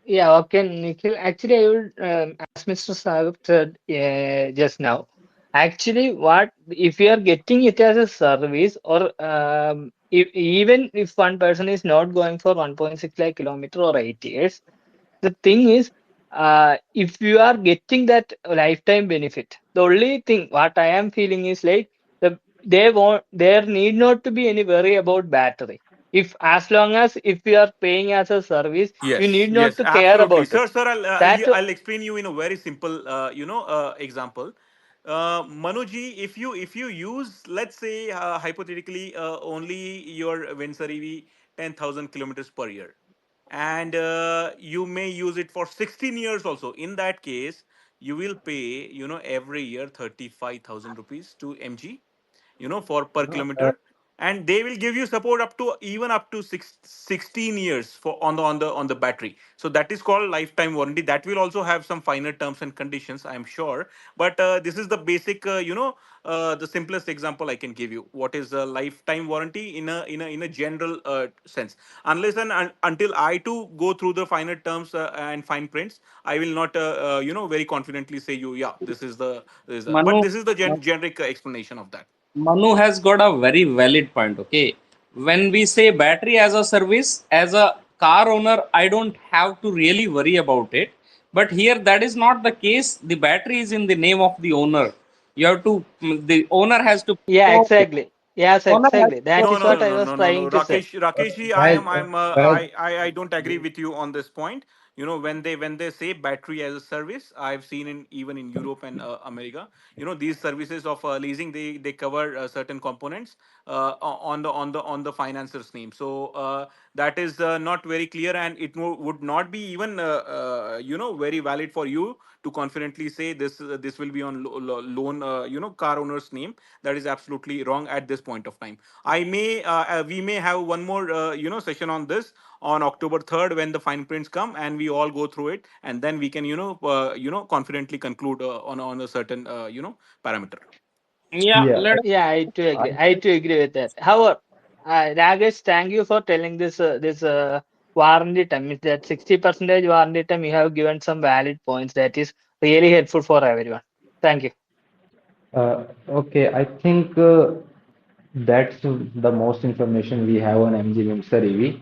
G: yeah, okay, Nikhil. Actually, I would, as Mr. Sagar said just now, actually, what if you are getting it as a service, or even if one person is not going for 1.6 lakh kilometer or 8 years, the thing is, if you are getting that lifetime benefit, the only thing what I am feeling is like there need not to be any worry about battery. If as long as if you are paying as a service, you
E: Yes,
G: need not
E: yes,
G: to care
E: absolutely,
G: about it.
E: sir.
G: That
E: I'll explain you in a very simple, example. Manuji, if you use, let's say, hypothetically, only your Windsor EV 10,000 kilometers per year, and you may use it for 16 years also. In that case, you will pay, every year 35,000 rupees to MG, for per kilometer, and they will give you support up to even up to 16 years for on the battery. So that is called lifetime warranty. That will also have some finer terms and conditions, I'm sure. But this is the basic, the simplest example I can give you. What is a lifetime warranty in a general sense? Unless and until I too go through the finer terms and fine prints, I will not, very confidently say you, yeah, this is the, but
D: Manu,
E: this is the generic explanation of that.
D: Manu has got a very valid point. Okay, when we say battery as a service, as a car owner, I don't have to really worry about it. But here, that is not the case. The battery is in the name of the owner. You have to, the owner has to
G: yeah,
D: perform it.
G: exactly. Yes,
D: Owner has
G: exactly.
D: to
G: That
E: No,
G: is
E: no,
G: what
E: no,
G: I
E: no,
G: was
E: no, no, no.
G: trying to say.
E: Rakesh,
A: Guys,
E: I don't agree with you on this point. When they say battery as a service, I've seen in even in Europe and America. These services of leasing, they cover certain components on the financer's name. So that is not very clear, and it would not be even very valid for you to confidently say this will be on loan, car owner's name. That is absolutely wrong at this point of time. We may have one more session on this on October 3rd, when the fine prints come and we all go through it, and then we can confidently conclude on a certain parameter.
D: Yeah,
A: yeah,
D: let
G: Yeah, I too
A: I
G: agree. I too agree with that. However, Ragesh, thank you for telling this warranty time. Is that 60% warranty time? You have given some valid points that is really helpful for everyone. Thank you.
A: okay. I think that's the most information we have on MG Windsor EV.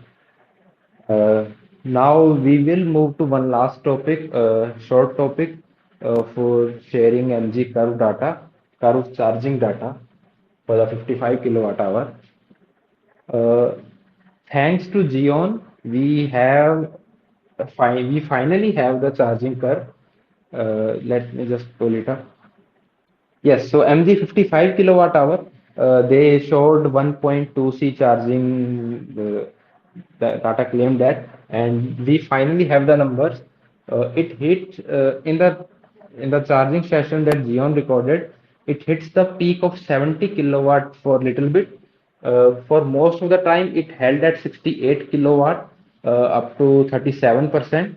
A: Now we will move to one last topic, short topic for sharing MG curve data, curve charging data for the 55 kilowatt hour. Uh, Thanks to Xeon, we finally have the charging curve. Let me just pull it up. Yes, so MG 55 kilowatt hour, they showed 1.2 C charging. The Tata claimed that, and we finally have the numbers. It hit in the charging session that Xeon recorded. It hits the peak of 70 kilowatt for little bit. For most of the time, it held at 68 kilowatt up to 37%.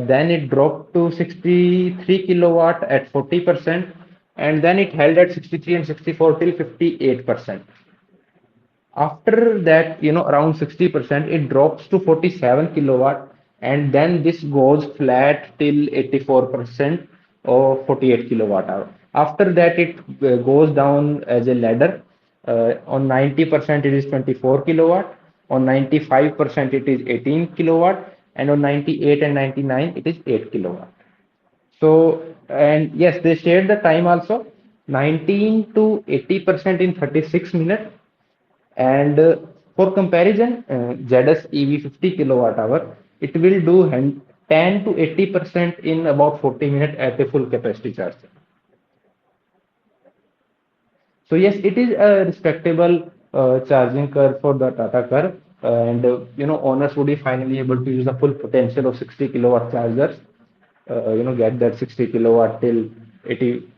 A: Then it dropped to 63 kilowatt at 40%, and then it held at 63 and 64 till 58%. After that, around 60%, it drops to 47 kilowatt, and then this goes flat till 84% or 48 kilowatt hour. After that, it goes down as a ladder. On 90%, it is 24 kilowatt. On 95%, it is 18 kilowatt, and on 98 and 99, it is 8 kilowatt. So, and yes, they shared the time also, 19 to 80% in 36 minutes. And for comparison, ZS EV 50 kilowatt hour, it will do 10 to 80% in about 40 minutes at a full capacity charge. So yes, it is a respectable charging curve for the Tata curve, and owners would be finally able to use the full potential of 60 kilowatt chargers. Get that 60 kilowatt till 80,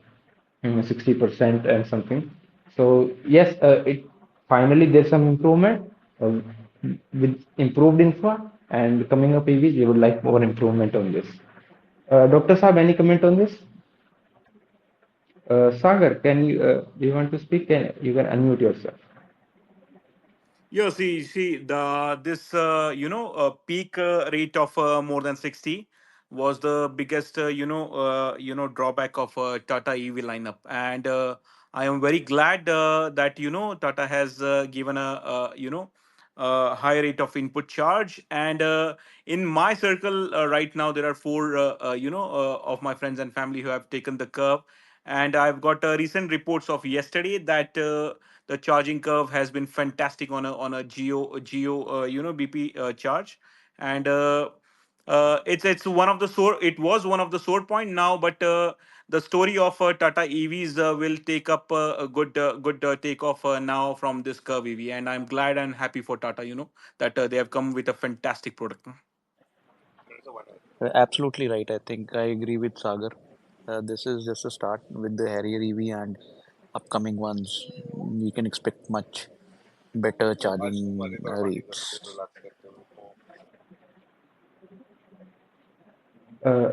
A: 60% and something. So yes, it finally there's some improvement with improved infra, and coming up EVs, we would like more improvement on this. Dr. Saab, any comment on this? Sagar, do you want to speak? You can unmute yourself.
E: Yeah, see, the this peak rate of more than 60 was the biggest drawback of Tata EV lineup, and I am very glad that Tata has given a high rate of input charge. And in my circle right now, there are four of my friends and family who have taken the curve, And I've got recent reports of yesterday that the charging curve has been fantastic on a geo BP charge. And it's one of the sore it was one of the sore point now, but the story of Tata EVs will take up a good takeoff now from this Curvv EV, and I'm glad and happy for Tata, that they have come with a fantastic product.
C: Absolutely right. I think I agree with Sagar. This is just a start with the Harrier EV and upcoming ones. We can expect much better charging rates.
A: Uh,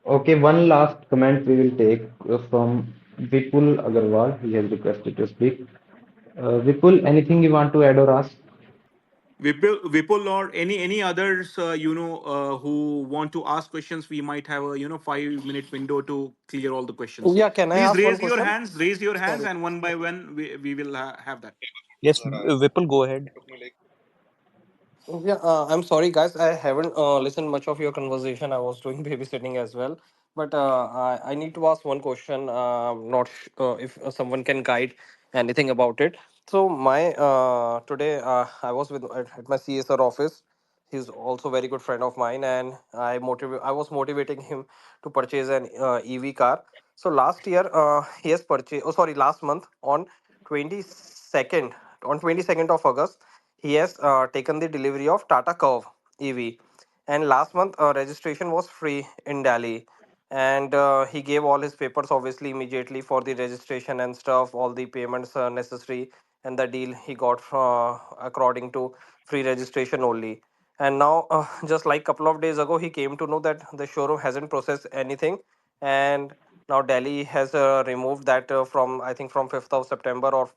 A: okay, one last comment we will take from Vipul Agarwal. He has requested to speak. Vipul, anything you want to add or ask?
E: Vipul or any others, who want to ask questions, we might have a 5 minute window to clear all the questions.
J: Yeah, can I
E: Please
J: ask one
E: raise your
J: question?
E: hands, raise your hands,
J: Sorry.
E: and one by one we will have that.
C: Yes, Vipul, go ahead.
J: Yeah, I'm sorry, guys. I haven't listened much of your conversation. I was doing babysitting as well. But I need to ask one question. Not if someone can guide anything about it. So my today I was at my CSR office. He's also very good friend of mine, and I was motivating him to purchase an EV car. So last year he has purchased. Oh, sorry, last month on 22nd on 22nd of August he has taken the delivery of Tata Curvv EV, and last month registration was free in Delhi, and he gave all his papers obviously immediately for the registration and stuff, all the payments necessary, and the deal he got according to free registration only. And now, just like couple of days ago, he came to know that the showroom hasn't processed anything, and now Delhi has removed that from I think from 5th of September or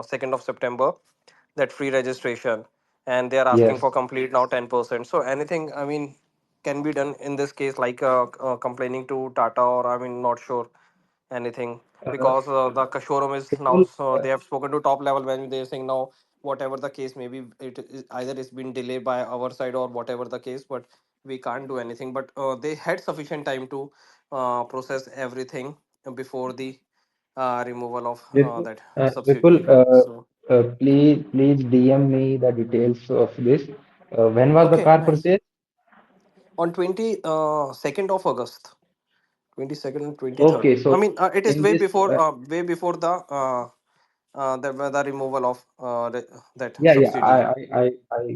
J: 2nd of September, that free registration, and they are asking
A: Yes.
J: for complete now 10%. So anything, I mean, can be done in this case, like complaining to Tata, or I mean, not sure anything,
A: Uh,
J: because the showroom is now,
A: Vipul,
J: so they have spoken to top level when they're saying now whatever the case may be, it is either it's been delayed by our side or whatever the case, but we can't do anything. But they had sufficient time to process everything before the removal of that
A: Vipul,
J: subsidy. So
A: please DM me the details of this. When was the
J: okay,
A: car
J: nice.
A: purchased?
J: On 22nd of August, 22nd and 23rd.
A: Okay,
J: I
A: so
J: mean, it is
A: in this,
J: way before the removal of that
A: yeah, yeah,
J: subsidy.
A: I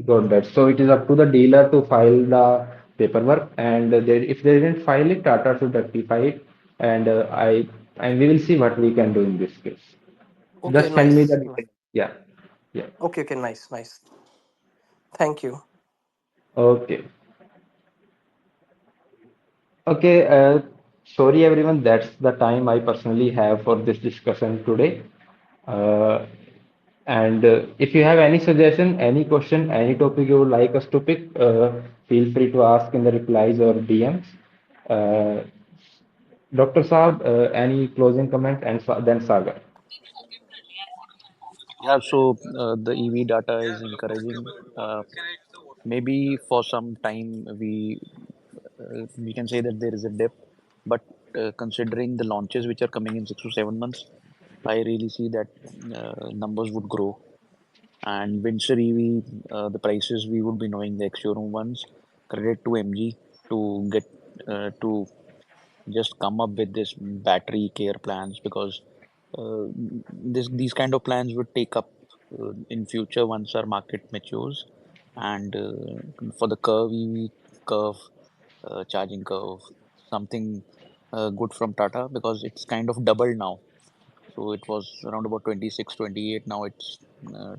A: got that. So it is up to the dealer to file the paperwork, and if they didn't file it, Tata should rectify it, and and we will see what we can do in this case.
J: Okay,
A: Just send me the
J: nice.
A: details. Yeah, yeah.
J: Okay, okay, nice, nice. Thank you.
A: Okay. Okay, sorry everyone, that's the time I personally have for this discussion today. Uh, and if you have any suggestion, any question, any topic you would like us to pick, feel free to ask in the replies or DMs. Uh, Dr. Saab, any closing comment, and then Sagar.
C: Yeah, so the EV data is encouraging. Maybe for some time we can say that there is a dip, but considering the launches which are coming in 6 to 7 months, I really see that numbers would grow. And Windsor EV, the prices we would be knowing the ex-showroom ones. Credit to MG to get to just come up with this battery care plans, because uh, these kind of plans would take up in future once our market matures. And for the curve charging curve, something good from Tata, because it's kind of doubled now. So it was around about 26, 28. Now it's uh,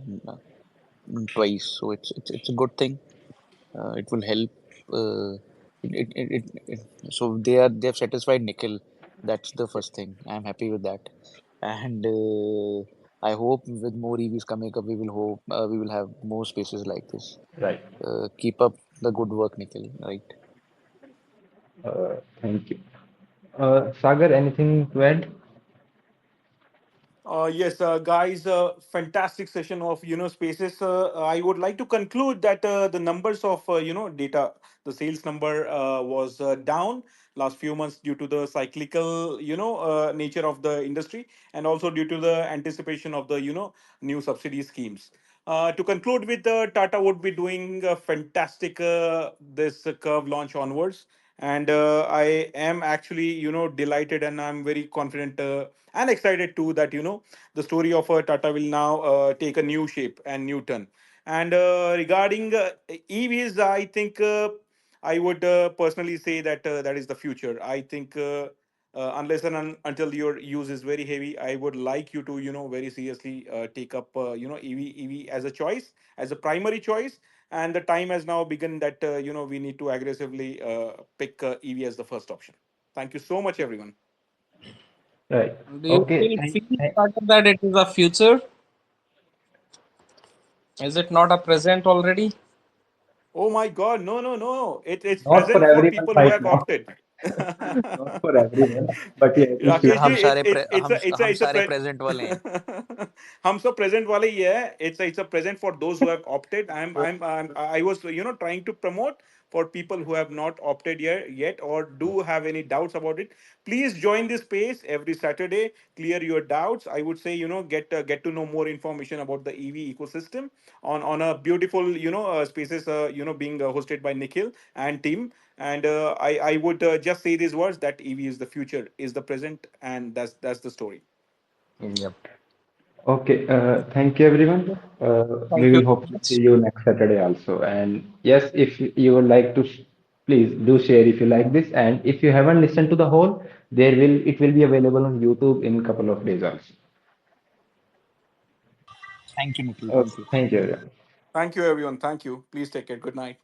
C: twice. So it's a good thing. It will help. So they have satisfied nickel. That's the first thing. I'm happy with that, and I hope with more EVs coming up, we will have more spaces like this.
A: Right.
C: Keep up the good work, Nikhil. Right.
A: Thank you. Sagar, anything to add?
E: Yes, guys, fantastic session of spaces. I would like to conclude that the numbers of data, the sales number was down last few months due to the cyclical nature of the industry, and also due to the anticipation of the new subsidy schemes. To conclude with, Tata would be doing fantastic this curve launch onwards, and I am actually delighted, and I'm very confident and excited too that the story of Tata will now take a new shape and new turn. And regarding EVs, I think I would personally say that that is the future. I think unless and until your use is very heavy, I would like you to very seriously take up EV as a choice, as a primary choice. And the time has now begun that we need to aggressively pick EV as the first option. Thank you so much, everyone.
A: Right.
D: Do you
A: Okay.
D: still feel, Carter, that it is a future? Is it not a present already?
E: Oh my God! No, no, no! It's
H: Not for
E: present for
H: everyone
E: people who
H: right
E: have
H: now.
E: opted.
H: Not for everyone. But yeah, if
C: sir
H: you
E: Rakesh ji,
C: हम
E: it's
C: सारे
E: it's it's a it's a
C: हम
E: it's a
C: सारे present वाले हैं.
E: हम सब present वाले ही है. It's a present for those who have opted. I was trying to promote for people who have not opted yet or do have any doubts about it. Please join this space every Saturday. Clear your doubts. I would say get to know more information about the EV ecosystem on a beautiful spaces being hosted by Nikhil and team. And I would just say these words that EV is the future, is the present, and that's the story.
C: Yep.
A: Okay, thank you everyone.
D: Thank
A: We
D: you
A: will
D: so
A: hope to see
D: much.
A: you next Saturday also. And yes, if you would like to, please do share if you like this. And if you haven't listened to the whole, it will be available on YouTube in couple of days also.
C: Thank you, Nikhil.
A: Okay,
C: Thank you.
A: thank you everyone.
E: Thank you, everyone. Thank you. Please take care. Good night.